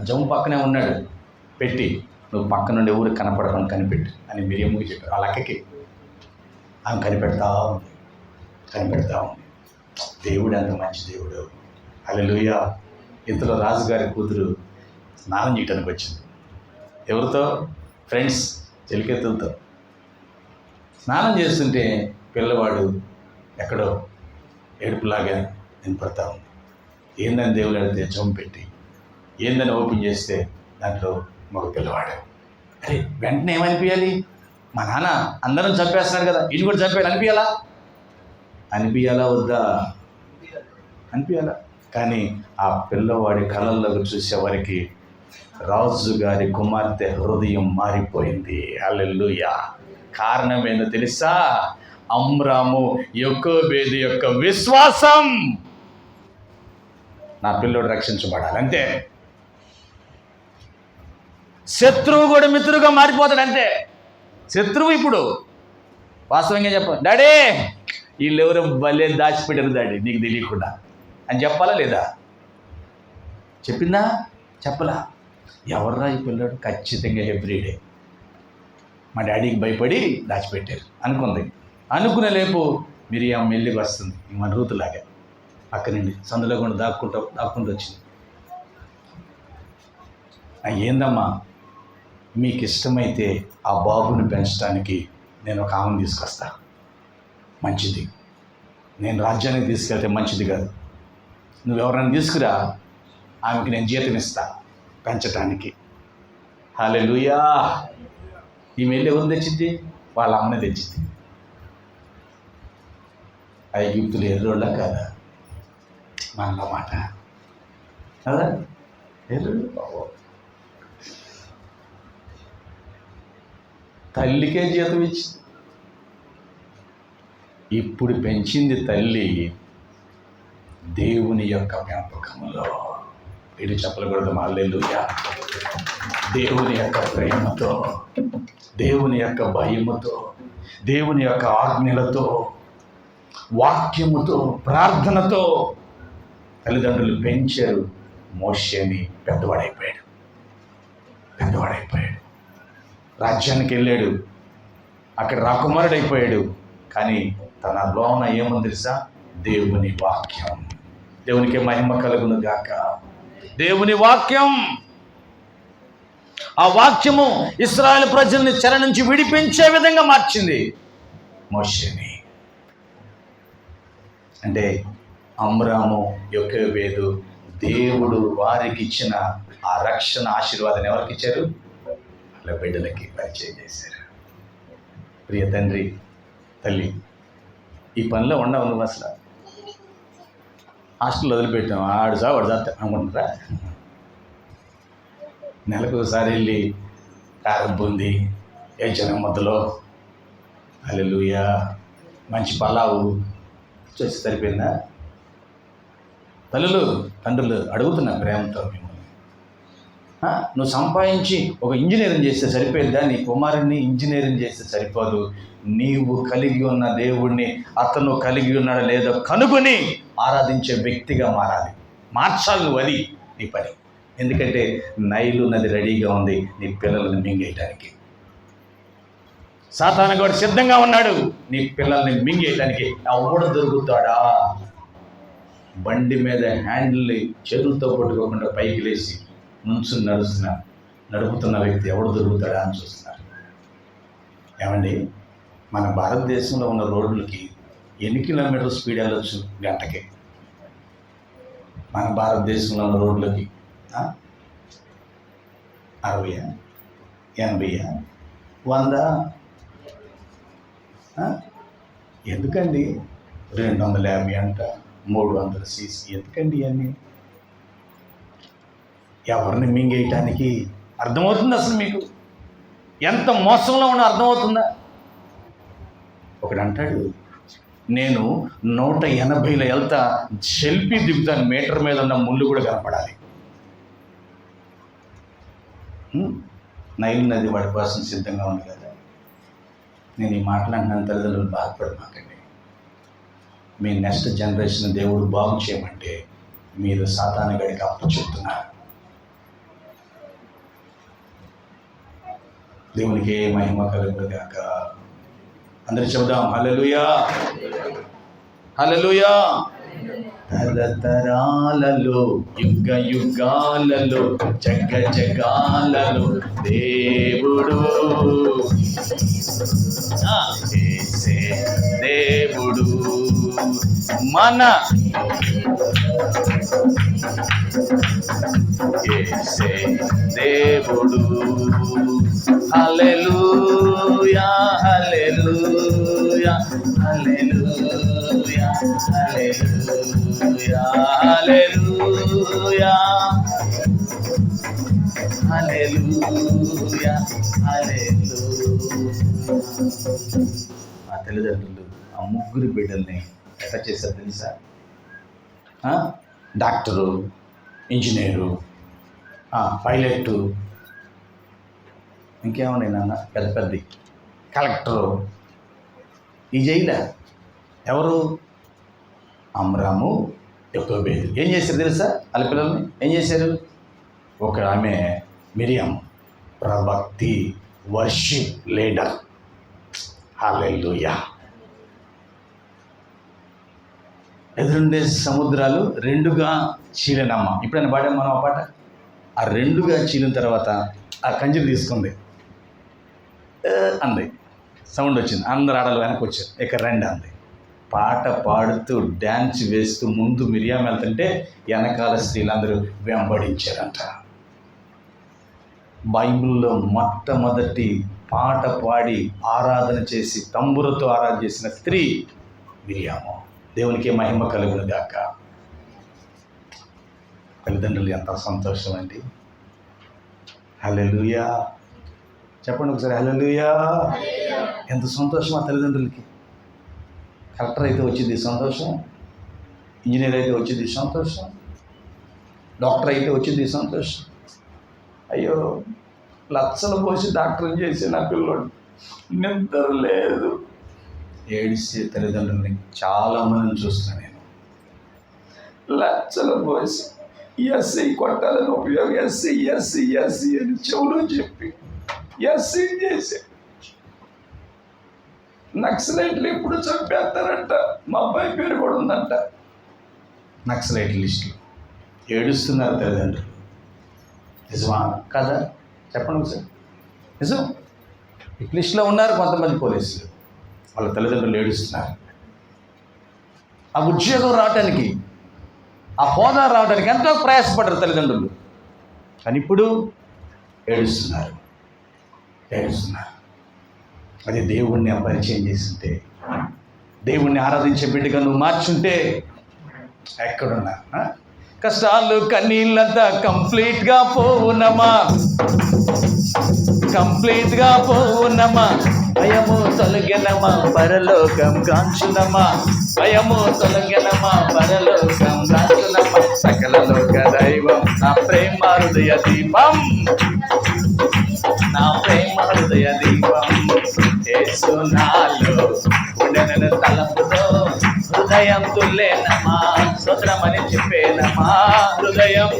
జమ్ము పక్కనే ఉన్నాడు పెట్టి, నువ్వు పక్క నుండి ఊరికి కనపడకుండా కనిపెట్టు అని మిరియమ్మకి చెప్పారు. వాళ్ళ అక్కకి ఆమె కనిపెడతా ఉంది. దేవుడు అంత మంచి దేవుడు. హల్లెలూయా. ఇంతలో రాజుగారి కూతురు స్నానం చేయడానికి వచ్చింది. ఎవరితో? ఫ్రెండ్స్, చెలికెత్తులతో స్నానం చేస్తుంటే పిల్లవాడు ఎక్కడో ఏడుపులాగా వినపడతా ఉంది. ఏందని దేవుడు అడిగితే జమ్ము పెట్టి, ఏందని ఓపెన్ చేస్తే దాంట్లో మగ పిల్లవాడు. అరే వెంటనే ఏమనిపించాలి? మా నాన్న అందరం చంపేస్తున్నాడు కదా, ఇది కూడా చంపేయాలి అనిపించాలా వద్దా? అనిపించాలా. కానీ ఆ పిల్లవాడి కళ్ళల్లోకి చూసేవారికి రాజుగారి కుమార్తె హృదయం మారిపోయింది. హల్లెలూయా. కారణం ఏందో తెలుసా? అమ్రాము యొకోబేదు యొక్క విశ్వాసం. నా పిల్లోడు రక్షించబడాలి, అంతే. శత్రువు కూడా మిత్రుగా మారిపోతాడు, అంతే. శత్రువు ఇప్పుడు వాస్తవంగా చెప్ప, డాడీ వీళ్ళెవరో భలే దాచిపెట్టారు డాడీ నీకు తెలియకుండా అని చెప్పాలా లేదా? చెప్పిందా? చెప్పలా? ఎవర్రా ఈ పిల్లాడు? ఖచ్చితంగా ఎవ్రీడే మా డాడీకి భయపడి దాచిపెట్టారు అనుకుంది. అనుకునే లేపు మిరియాం మెల్లికి వస్తుంది, మన రూతులాగా అక్కడి నుండి సందులో కూడా దాక్కుంటూ వచ్చింది. ఏందమ్మా, మీకు ఇష్టమైతే ఆ బాబుని పెంచడానికి నేను ఒక ఆమెను తీసుకొస్తా, మంచిది. నేను రాజ్యానికి తీసుకెళ్తే మంచిది కాదు, నువ్వెవరైనా తీసుకురా, ఆమెకి నేను జీతం ఇస్తా పెంచటానికి. హల్లెలూయా. ఈ మెల్లి ఎవరు తెచ్చింది? వాళ్ళ అమ్మనే తెచ్చింది. ఐగుప్తులు ఎర్రోళ్ళ కాదా? మన మాట కదా, ఎర్రోళ్ళు. తల్లికే జీతం ఇచ్చింది. ఇప్పుడు పెంచింది తల్లి దేవుని యొక్క పెంపకంలో. వీడు చెప్పకూడదు హల్లెలూయా. దేవుని యొక్క ప్రేమతో, దేవుని యొక్క భయముతో, దేవుని యొక్క ఆజ్ఞలతో, వాక్యముతో, ప్రార్థనతో తల్లిదండ్రులు పెంచారు. మోషేని పెద్దవాడైపోయాడు. రాజ్యానికి వెళ్ళాడు, అక్కడ రాకుమారుడైపోయాడు. కానీ తన లోన ఏముంది తెలుసా? దేవుని వాక్యం. దేవునికి మహిమ కలుగును గాక. దేవుని వాక్యం. ఆ వాక్యము ఇశ్రాయేలు ప్రజల్ని చెర నుంచి విడిపించే విధంగా మార్చింది మోషేని. అంటే అమ్రాము యొకోబేదు దేవుడు వారికి ఇచ్చిన ఆ రక్షణ ఆశీర్వాదాన్ని ఎవరికి ఇచ్చారు? వాళ్ళ బిడ్డలకి పరిచయం చేశారు. ప్రియ తండ్రి, తల్లి, ఈ పనిలో ఉండవు నువ్వు. అసలు హాస్టల్లో వదిలిపెట్టాం, వాడు జాత అనుకుంటారా? నెలకు ఒకసారి వెళ్ళి కారం బూంది, ఏ జనం మధ్యలో హల్లెలూయా, మంచి పలావు, చేసి సరిపోయిందా? తల్లులు తండ్రులు అడుగుతున్నా ప్రేమతో మిమ్మల్ని, నువ్వు సంపాదించి ఒక ఇంజనీరింగ్ చేస్తే సరిపోయిందా? నీ కుమారుణ్ణి ఇంజనీరింగ్ చేస్తే సరిపోదు. నీవు కలిగి ఉన్న దేవుణ్ణి అతను కలిగి ఉన్నాడో లేదో కనుగొని ఆరాధించే వ్యక్తిగా మార్చాలి నువ్వు. అది నీ పని. ఎందుకంటే నైలు నది రెడీగా ఉంది నీ పిల్లల్ని మింగేయటానికి. సాతాను కూడా సిద్ధంగా ఉన్నాడు నీ పిల్లల్ని మింగేయటానికి. ఎవడు దొరుకుతాడా? బండి మీద హ్యాండిల్ చేతులతో పట్టుకోకుండా పైకి లేచి నుంచుని నడుపుతున్న వ్యక్తి ఎవడు దొరుకుతాడా అని చూస్తున్నారు. ఏమండి, మన భారతదేశంలో ఉన్న రోడ్లకి ఎన్ని కిలోమీటర్ల స్పీడ్ వెళ్ళొచ్చు గంటకి? మన భారతదేశంలో ఉన్న రోడ్లకి 60, 80, 100? ఎందుకండి? 250 అంట, 300 cc. ఎందుకండి ఇవన్నీ? ఎవరిని మింగేయటానికి? అర్థమవుతుంది అసలు మీకు? ఎంత మోసంలో ఉన్నా అర్థమవుతుందా? ఒకడు అంటాడు, నేను 180లో వెళ్తా, సెల్ఫీ దిగుతాను, మీటర్ మీద ఉన్న ముళ్ళు కూడా కనపడాలి. నైలు నది వాడి కోసం సిద్ధంగా ఉంది కదా. నేను ఈ మాట్లాడిన తల్లిదండ్రులు బాధపడమాకండి. మీ నెక్స్ట్ జనరేషన్ దేవుడు బాగు చేయమంటే మీరు సాతాను గడికి అప్పు చెప్తున్నారు. దేవునికి మహిమ కలుగుగాక. అందరూ చెబుదాం హల్లెలూయా, హల్లెలూయా. తరతరాలలో యుగ యుగాలలో జగ జగాలలో దేవుడు యేసే దేవుడు మన యేసే దేవుడు. హల్లెలూయా, హల్లెలూయా, హల్లెలూయా, హల్లెలూయా, హల్లెలూయా, హల్లెలూయా, హల్లెలూయా. మా తల్లిదండ్రులు ఆ ముగ్గురు బిడ్డల్ని ఎట్లా చేశారు తెలుసా? డాక్టరు, ఇంజనీరు, పైలట్, ఇంకేమన్నా నాన్న పెద్ద పెద్ద కలెక్టరు. ఈ జైలా ఎవరు? అమ్రాము, యొకోబేదు. ఏం చేశారు తెలుసా? వాళ్ళ పిల్లల్ని ఏం చేశారు? ఒక ఆమె మిరియం, ప్రవక్తి, వర్షిప్ లీడర్. హల్లెలూయా. ఎదురుండే సముద్రాలు 2గా చీలినమ్మ. ఇప్పుడైనా పాడాం మనం ఆ పాట. ఆ 2గా చీలిన తర్వాత ఆ కంజీలు తీసుకుంది, అంది, సౌండ్ వచ్చింది. అందరు ఆడలు వెనక్కి వచ్చారు. ఇక రండి అంది. పాట పాడుతూ డ్యాన్స్ వేస్తూ ముందు మిరియాం వెళ్తుంటే వెనకాల స్త్రీలందరూ వెంబడించారంట. బైబిల్లో మొట్టమొదటి పాట పాడి ఆరాధన చేసి తంబురతో ఆరాధన చేసిన స్త్రీ మిరియాము. దేవునికి మహిమ కలుగును గాక. తల్లిదండ్రులు ఎంత సంతోషం అండి. హల్లెలూయా చెప్పండి ఒకసారి, హల్లెలూయా. ఎంత సంతోషం ఆ తల్లిదండ్రులకి. కలెక్టర్ అయితే వచ్చింది సంతోషం, ఇంజనీర్ అయితే వచ్చింది సంతోషం, డాక్టర్ అయితే వచ్చింది సంతోషం. అయ్యో, లక్షలు పోసి డాక్టర్ని చేసి నా పిల్లోడు నిద్ర లేదు. ఏడిస్తే తల్లిదండ్రులని చాలామందిని చూస్తున్నాను నేను. లక్షలు పోసి ఎస్సీ కొట్టాలని ఉపయోగం, ఎస్సీ ఎస్సీ ఎస్సీ అని చెవులో చెప్పి ఎస్సీ చేసి నక్సలైట్లు ఎప్పుడు చంపేస్తారంట. మా అబ్బాయి పేరు కూడా ఉందంట నక్సలైట్ లిస్టులో. ఏడుస్తున్నారు తల్లిదండ్రులు. నిజమా కదా? చెప్పండి ఒకసారి. నిజం. ఈ లిస్టులో ఉన్నారు కొంతమంది పోలీసులు. వాళ్ళ తల్లిదండ్రులు ఏడుస్తున్నారు. ఆ ఉద్యోగం రావటానికి, ఆ హోదా రావడానికి ఎంతో ప్రయాసపడ్డారు తల్లిదండ్రులు. కానీ ఇప్పుడు ఏడుస్తున్నారు. అది దేవుణ్ణి పరిచయం చేస్తుంటే, దేవుణ్ణి ఆరాధించే బిడ్డగా నువ్వు మార్చుంటే ఎక్కడున్నా కష్టాలు కన్నీళ్ళంతా కంప్లీట్గా పోవునమ్మా. కంప్లీట్గా పోవునమ్మా, భయము తొలగెనమా, పరలోకం కాంచునమ్మా, భయము తొలగెనమా, పరలోకం కాంచునమ్మా. సకల లోక దైవం నా ప్రేమ హృదయ దీపం, నా ప్రేమ హృదయ దీపం. యేసు నాలో ఉండెనను తలంపుతో, హృదయం తుల్లేనమ్మా, స్తోత్రమని చెప్పేనమ్మా, హృదయం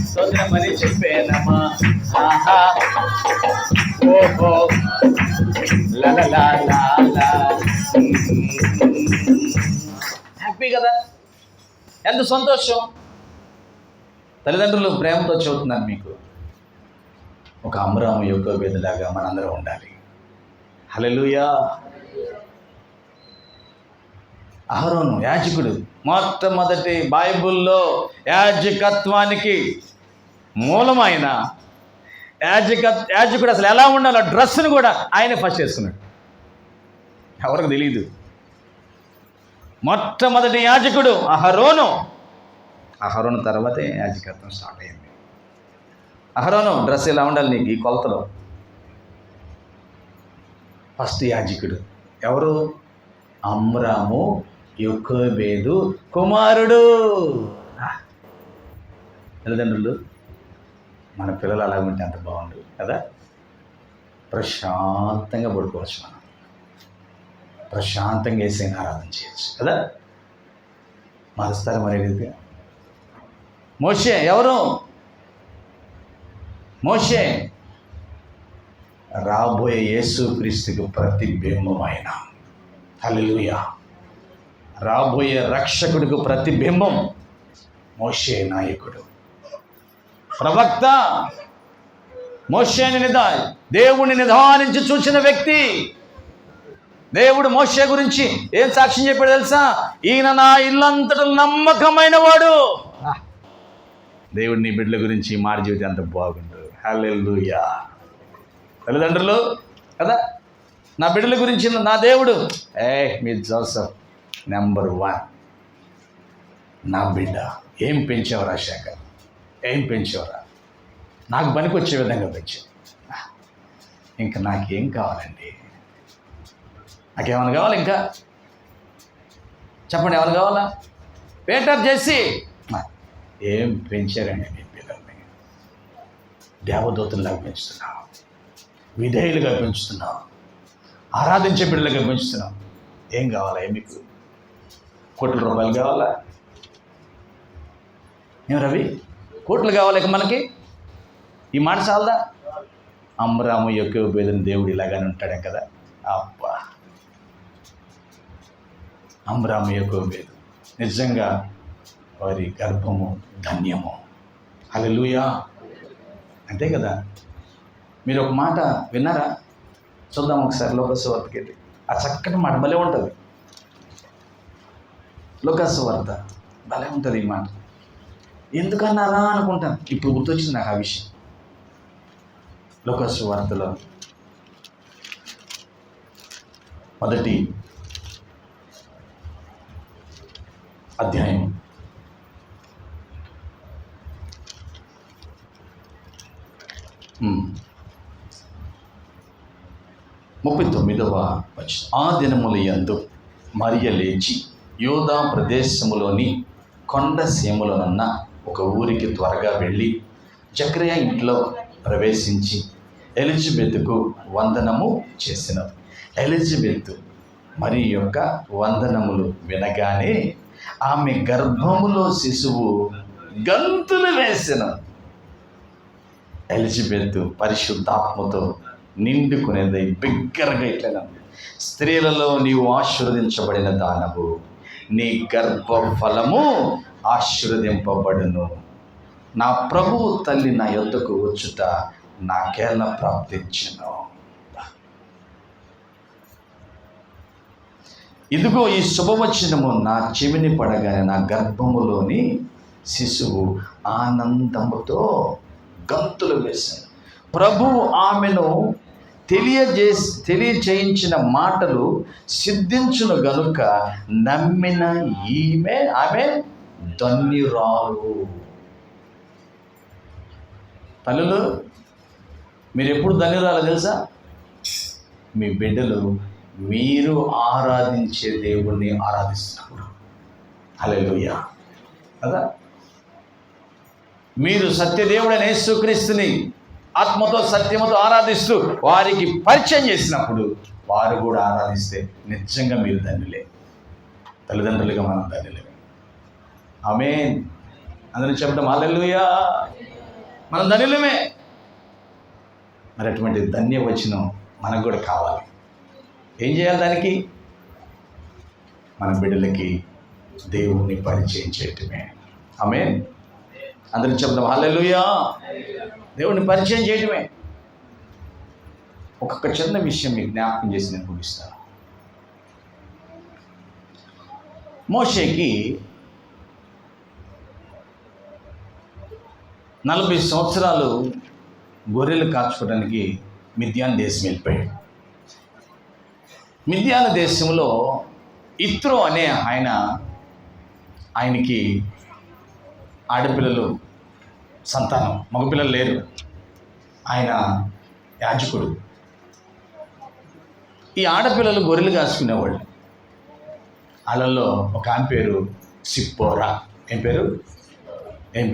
స్తోత్రమని చెప్పేనమ్మా. ఆహా ఓహో లలలా, హ్యాపీ కదా, ఎంత సంతోషం. తల్లిదండ్రులు ప్రేమతో చెబుతున్నాను మీకు, ఒక అమ్రాము యోకోబేదులాగా మనందరం ఉండాలి. హల్లెలూయా. అహరోను యాజకుడు, మొట్టమొదటి బైబిల్లో యాజకత్వానికి మూలమైన యాజకుడు అసలు ఎలా ఉండాలో డ్రెస్సును కూడా ఆయనే ఫస్ట్ వేసుకున్నాడు. ఎవరికి తెలియదు. మొట్టమొదటి యాజకుడు అహరోను తర్వాతే యాజకత్వం స్టార్ట్ అయింది. అహరోను డ్రెస్ ఎలా ఉండాలి నీకు ఈ కొలతలో? ఫస్ట్ యాజకుడు ఎవరు? అమ్రాము యోకోబేదు కుమారుడు. తల్లిదండ్రులు, మన పిల్లలు అలా ఉంటే అంత బాగుండు కదా. ప్రశాంతంగా పడుకోవచ్చు, మనం ప్రశాంతంగా వేసైనా ఆరాధన చేయొచ్చు కదా. మారుస్తారు మరి రీతిగా. మోషే ఎవరు? మోషే రాబోయే యేసుక్రీస్తుకు ప్రతిబింబమైన, హల్లెలూయా, రాబోయే రక్షకుడికి ప్రతిబింబం మోషే నాయకుడు, ప్రవక్త. మోషేని దేవుడిని నిదానించి చూసిన వ్యక్తి. దేవుడు మోషే గురించి ఏం సాక్ష్యం చెప్పాడు తెలుసా? ఈయన నా ఇల్లంతటా నమ్మకమైన వాడు. దేవుడు నీ బిడ్డల గురించి మాట జీవితం అంత బాగుండు. హల్లెలూయా. తల్లిదండ్రులు కదా, నా బిడ్డల గురించి నా దేవుడు, మీ జోసఫ్ నెంబర్ 1. నా బిడ్డ ఏం పెంచావురా శేఖర్, ఏం పెంచావురా, నాకు పనికి వచ్చే విధంగా పెంచావు. ఇంకా నాకేం కావాలండి? నాకేమైనా కావాలి? ఇంకా చెప్పండి, ఏమైనా కావాలా? పేటర్ చేసి ఏం పెంచారండి మీ పిల్లల్ని? దేవదూతల్లాగా పెంచుతున్నావు, విధేయులుగా పెంచుతున్నావు, ఆరాధించే బిడ్డలుగా పెంచుతున్నావు. ఏం కావాలా? మీకు కోట్ల రూపాయలు కావాలా? ఏం రవి, కోట్లు కావాలి ఇక మనకి? ఈ మాట చాలదా? అమ్రాము యోకోబేదుని దేవుడు ఇలాగానే ఉంటాడే కదా. అబ్బా, అమ్రాము యోకోబేదు నిజంగా వారి గర్భము ధన్యము. హల్లెలూయా. అంతే కదా. మీరు ఒక మాట విన్నారా? చూద్దాం ఒకసారి లోకసువార్తకి వెళ్ళి. ఆ చక్కటి మాట భలే ఉంటుంది. లోకసువార్త భలే ఉంటుంది ఈ మాట. ఎందుకన్నారా అనుకుంటాను, ఇప్పుడు గుర్తొచ్చింది నాకు ఆ విషయం. లోకసువార్తలో 1వ అధ్యాయం 39వ వచనం. ఆ దినముల యందు మరియ లేచి యూదా ప్రదేశములోని కొండ సీమలోనున్న ఒక ఊరికి త్వరగా వెళ్ళి జకరియా ఇంట్లో ప్రవేశించి ఎలిజబెత్కు వందనము చేసినది. ఎలిజబెత్ మరి యొక్క వందనములు వినగానే ఆమె గర్భములో శిశువు గంతులు వేసిన. ఎలిజబెత్ పరిశుద్ధాత్మతో నిండుకునేది బిగ్గరగా ఇట్లా, స్త్రీలలో నీవు ఆశీర్వదించబడిన దానవు, నీ గర్భఫలము ఆశీర్వదింపబడును. నా ప్రభువు తల్లి నా యొద్దకు వచ్చుట నాకేలా ప్రాప్తించెను. ఇదిగో ఈ శుభవచనము నా చెవిని పడగానే నా గర్భములోని శిశువు ఆనందముతో గంతులు వేశాను. ప్రభువు ఆమెను తెలియచేయించిన మాటలు సిద్ధించును గనుక నమ్మిన ఆమె ధన్యురాలు. తల్లులు, మీరు ఎప్పుడు ధన్యురాలో తెలుసా? మీ బిడ్డలు మీరు ఆరాధించే దేవుణ్ణి ఆరాధిస్తున్నప్పుడు. హల్లెలూయా కదా. మీరు సత్యదేవుడైన యేసుక్రీస్తుని ఆత్మతో సత్యముతో ఆరాధిస్తూ వారికి పరిచయం చేసినప్పుడు వారు కూడా ఆరాధిస్తే నిజంగా మీరు ధన్యులే. తల్లిదండ్రులుగా మనం ధన్యులే. ఆమేన్. అందరూ చెప్పడం హల్లెలూయా. మనం ధన్యులమే. మరి అటువంటి ధన్యవచనం మనకు కూడా కావాలి. ఏం చేయాలి దానికి? మన బిడ్డలకి దేవుణ్ణి పరిచయం చేయటమే. ఆమేన్. అందరికి చెప్తాం హల్లెలూయా. దేవుణ్ణి పరిచయం చేయటమే. ఒక్కొక్క చిన్న విషయం మీకు జ్ఞాపకం చేసి నేను ముగిస్తాను. మోషేకి 40 సంవత్సరాలు గొర్రెలు కాచుకోవడానికి మిద్యాన్ దేశం వెళ్ళిపోయాడు. మిద్యాన దేశంలో ఇత్రో అనే ఆయనకి ఆడపిల్లలు సంతానం, మగపిల్లలు లేరు. ఆయన యాజకుడు. ఈ ఆడపిల్లలు గొర్రెలు కాసుకునేవాళ్ళు. వాళ్ళల్లో ఒక ఆమె పేరు సిప్పోరా. ఏం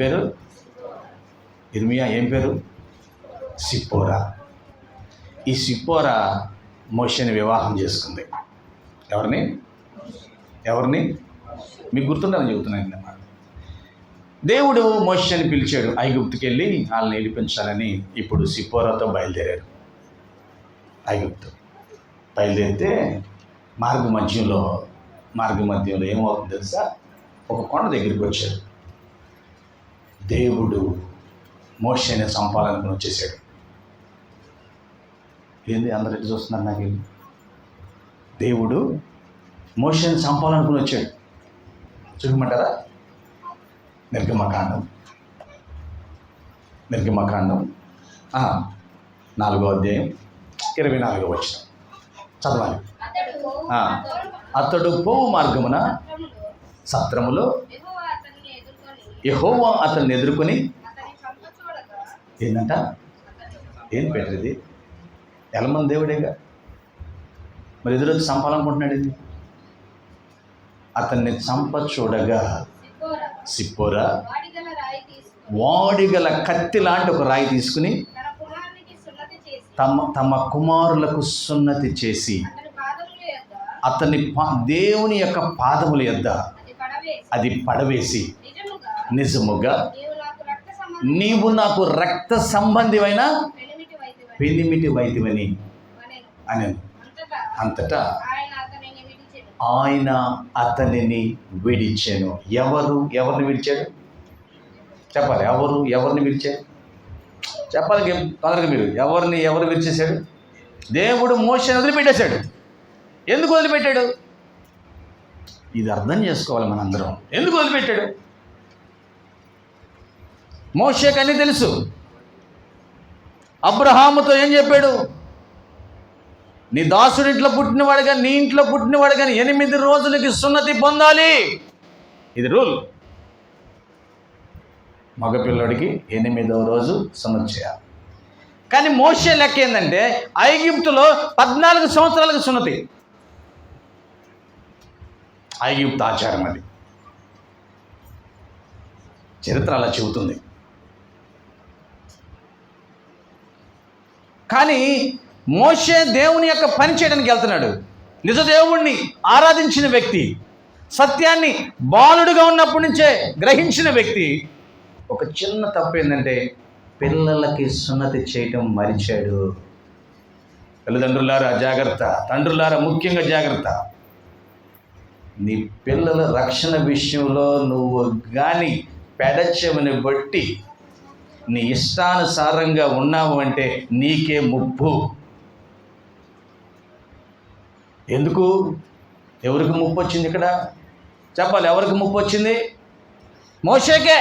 పేరు? ఇర్మియా ఏం పేరు? సిప్పోరా. ఈ సిప్పోరా మోషేని వివాహం చేసుకుంది. ఎవరిని మీకు గుర్తుందని చెబుతున్నాను అన్నమాట. దేవుడు మోషేని పిలిచాడు. ఐగుప్తుకి వెళ్ళి వాళ్ళని ఏడిపించాలని. ఇప్పుడు సిప్పోరాతో బయలుదేరారు. ఐగుప్తు బయలుదేరితే మార్గ మధ్యంలో ఏమవుతుందో తెలుసా? ఒక కొండ దగ్గరికి వచ్చారు. దేవుడు మోషేని చంపాలనుకుని వచ్చేసాడు. ఏంది అందరు ఎటు చూస్తున్నారు? నాకు దేవుడు మోషేని చంపాలనుకుని వచ్చాడు. చూడమంటారా? నిర్గమకాండం 4వ అధ్యాయం 24వ వచనం చదవాలి. అతడు పోవు మార్గమున సత్రములో యెహోవా అతన్ని ఎదుర్కొని ఏంటంట? ఏం పెట్టింది? ఎలమంది దేవుడేగా, మరి ఎదురొచ్చి చంపాలనుకుంటున్నాడు. ఇది అతన్ని చంప చూడగా సిప్పోరా వాడిగల కత్తి లాంటి ఒక రాయి తీసుకుని తమ కుమారులకు సున్నతి చేసి అతని దేవుని యొక్క పాదముల యొద్ద అది పడవేసి, నిజముగా నీవు నాకు రక్త సంబంధివైన పెనిమిటి వైద్యమని అని. అంతటా ఆయన అతనిని విడిచాను. ఎవరిని విడిచాడు? చెప్పాలి. ఎవరిని విడిచాడు? చెప్పాలి తొందరగా మీరు. ఎవరు విడిచేశాడు? దేవుడు మోషేని వదిలిపెట్టేశాడు. ఎందుకు వదిలిపెట్టాడు? ఇది అర్థం చేసుకోవాలి మనందరం. ఎందుకు వదిలిపెట్టాడు? మోషేకి అన్నీ తెలుసు. అబ్రహాముతో ఏం చెప్పాడు? నీ దాసుడి ఇంట్లో పుట్టినవాడు కానీ నీ ఇంట్లో పుట్టినవాడు కానీ 8 రోజులకి సున్నతి పొందాలి. ఇది రూల్. మగపిల్లడికి 8వ రోజు సున్నతి చేయాలి. కానీ మోషే లెక్క ఏంటంటే ఐగుప్తులో 14 సంవత్సరాలకు సున్నతి. ఐగుప్తు ఆచారం అది. చరిత్ర అలా చెబుతుంది. కానీ మోషే దేవుని యొక్క పని చేయడానికి వెళ్తున్నాడు. నిజ దేవుణ్ణి ఆరాధించిన వ్యక్తి, సత్యాన్ని బాలుడుగా ఉన్నప్పటి నుంచే గ్రహించిన వ్యక్తి. ఒక చిన్న తప్పు ఏంటంటే పిల్లలకి సున్నతి చేయటం మరిచాడు. తల్లిదండ్రులారా జాగ్రత్త, తండ్రులారా ముఖ్యంగా జాగ్రత్త. నీ పిల్లల రక్షణ విషయంలో నువ్వు కానీ పెడచెవిని బట్టి నీ ఇష్టానుసారంగా ఉన్నావు అంటే నీకే ముప్పు. ఎందుకు? ఎవరికి ముప్పు వచ్చింది ఇక్కడ? చెప్పాలి. ఎవరికి ముప్పు వచ్చింది? మోషేకే.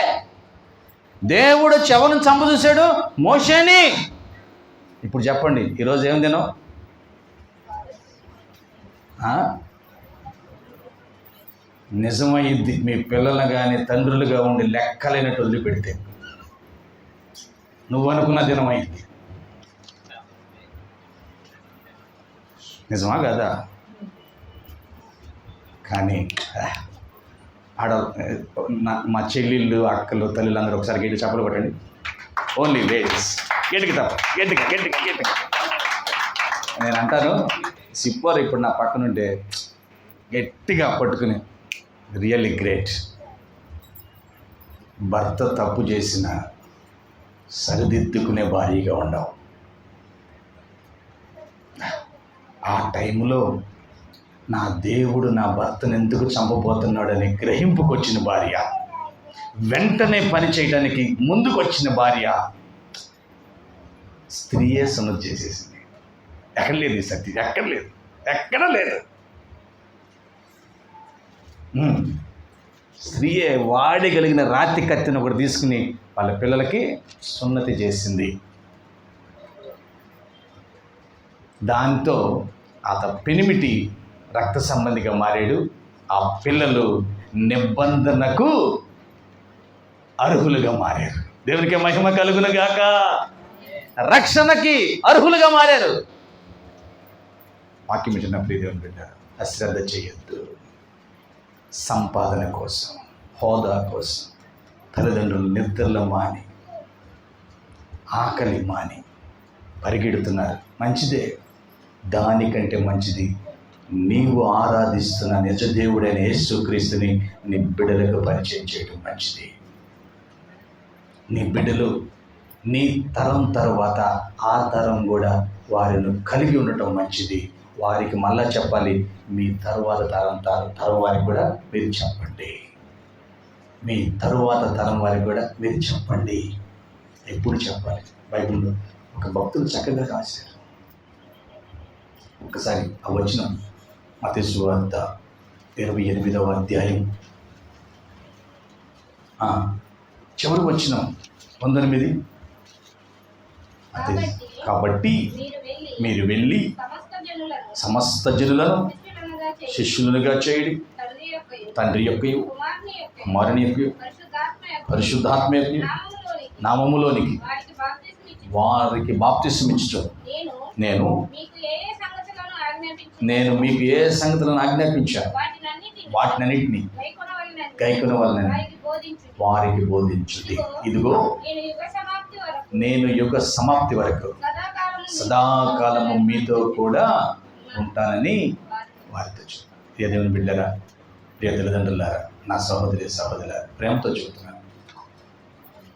దేవుడు చెవను చంప చూశాడు మోషేని. ఇప్పుడు చెప్పండి, ఈరోజు ఏం తినాం? నిజమైంది. మీ పిల్లలు కానీ తండ్రులుగా ఉండి లెక్కలేనట్టు వదిలిపెడితే నువ్వు అనుకున్న దినమైంది. నిజమా కదా? కానీ ఆడ మా చెల్లెళ్ళు, అక్కలు, తల్లులు అందరూ ఒకసారి గట్టి చప్పలు కొట్టండి. ఓన్లీ లేడీస్ గట్టిగా తప్ప గట్టిగా. నేను అంటాను, సిప్పర్ ఇప్పుడు నా పక్కనుంటే గట్టిగా పట్టుకుని రియల్లీ గ్రేట్. భర్త తప్పు చేసిన సరిదిద్దుకునే భార్యగా ఉండవు. ఆ టైంలో నా దేవుడు నా భర్తను ఎందుకు చంపబోతున్నాడని గ్రహింపుకు వచ్చిన భార్య, వెంటనే పని చేయడానికి ముందుకు వచ్చిన భార్య, స్త్రీయే సన్నతి చేసేసింది. ఎక్కడ లేదు ఈ సత్యం, ఎక్కడ లేదు. స్త్రీయే వాడగలిగిన రాతి కత్తిని ఒకటి తీసుకుని వాళ్ళ పిల్లలకి సున్నతి చేసింది. దాంతో పెనిమిటి రక్త సంబంధిగా మారాడు. ఆ పిల్లలు నిబంధనకు అర్హులుగా మారారు. దేవునికి మహిమ కలుగును గాక. రక్షణకి అర్హులుగా మారారు. వాక్యం ఇచ్చిన ప్రియ దేవుని బిడ్డ, అశ్రద్ధ చేయొద్దు. సంపాదన కోసం, హోదా కోసం తల్లిదండ్రులు నిద్రలో మాని, ఆకలి మాని పరిగెడుతున్నారు. మంచిదే, దానికంటే మంచిది నీవు ఆరాధిస్తున్న నిజదేవుడైన యేసుక్రీస్తుని నీ బిడ్డలకు పరిచయం చేయడం మంచిది. నీ బిడ్డలు నీ తరం తర్వాత ఆ తరం కూడా వారిని కలిగి ఉండటం మంచిది. వారికి మళ్ళా చెప్పాలి, మీ తరువాత తరం వారికి కూడా మీరు చెప్పండి. మీ తరువాత తరం వారికి కూడా మీరు చెప్పండి. ఎప్పుడు చెప్పాలి? బైబిల్లో ఒక భక్తులు చక్కగా రాశారు. ఒకసారి ఆ వచనం మత్తయి సువార్త 28వ అధ్యాయం చివరి వచనం 19. కాబట్టి మీరు వెళ్ళి సమస్త జనులను శిష్యులుగా చేయడి, తండ్రి యొక్క కుమారుని యొక్క పరిశుద్ధాత్మ యొక్క నామములోనికి వారికి బాప్తిస్మం ఇచ్చు. నేను మీకు ఏ సంగతులను ఆజ్ఞాపించాను వాటినన్నిటిని గైకొనవలెనని వారికి బోధించుడి. ఇదిగో నేను యుగ సమాప్తి వరకు సదాకాలము మీతో కూడా ఉంటానని వారితో చెప్తాను. ప్రియ దేవుని బిడ్డలారా, ప్రియ తల్లిదండ్రులారా, నా సహోదరులారా, ప్రేమతో చెబుతున్నాను.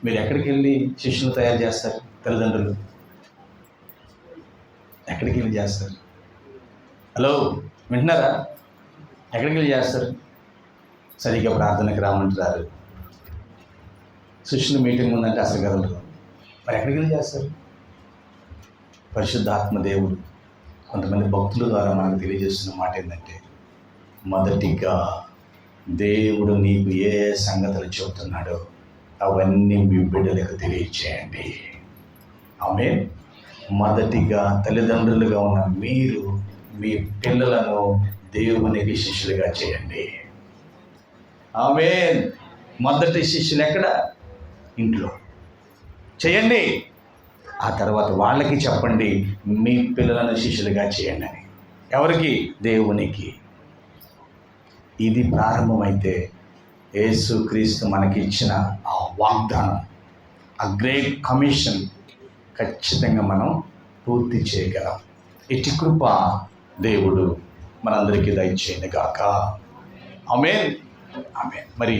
మీరు ఎక్కడికి వెళ్ళి శిష్యులు తయారు చేస్తారు? తల్లిదండ్రులు ఎక్కడికి వెళ్ళి చేస్తారు? హలో, వింటున్నారా? ఎక్కడికి వెళ్ళి చేస్తారు? సరిగ్గా ప్రార్థనకి రామంటారు. శిష్యులు మీటింగ్ ఉందంటే అసలు కదలరు. మరి ఎక్కడికి వెళ్ళి చేస్తారు? పరిశుద్ధాత్మ దేవుడు కొంతమంది భక్తుల ద్వారా మనకు తెలియజేస్తున్న మాట ఏంటంటే, మొదటిగా దేవుడు నీకు ఏ సంగతులు చెబుతున్నాడో అవన్నీ మీ బిడ్డలకు తెలియచేయండి. ఆమేన్. మొదటిగా తల్లిదండ్రులుగా ఉన్న మీరు మీ పిల్లలను దేవునికి శిష్యులుగా చేయండి. ఆమేన్. మొదటి శిష్యులు ఎక్కడ? ఇంట్లో చేయండి. ఆ తర్వాత వాళ్ళకి చెప్పండి, మీ పిల్లలను శిష్యులుగా చేయండి అని. ఎవరికి? దేవునికి. ఇది ప్రారంభమైతే యేసుక్రీస్తు మనకి ఇచ్చిన ఆ వాగ్దానం, ఆ గ్రేట్ కమిషన్ ఖచ్చితంగా మనం పూర్తి చేయగలం. ఇటు కృప దేవుడు మనందరికీ దయచేయను గాక. ఆమేన్. ఆమేన్. మరి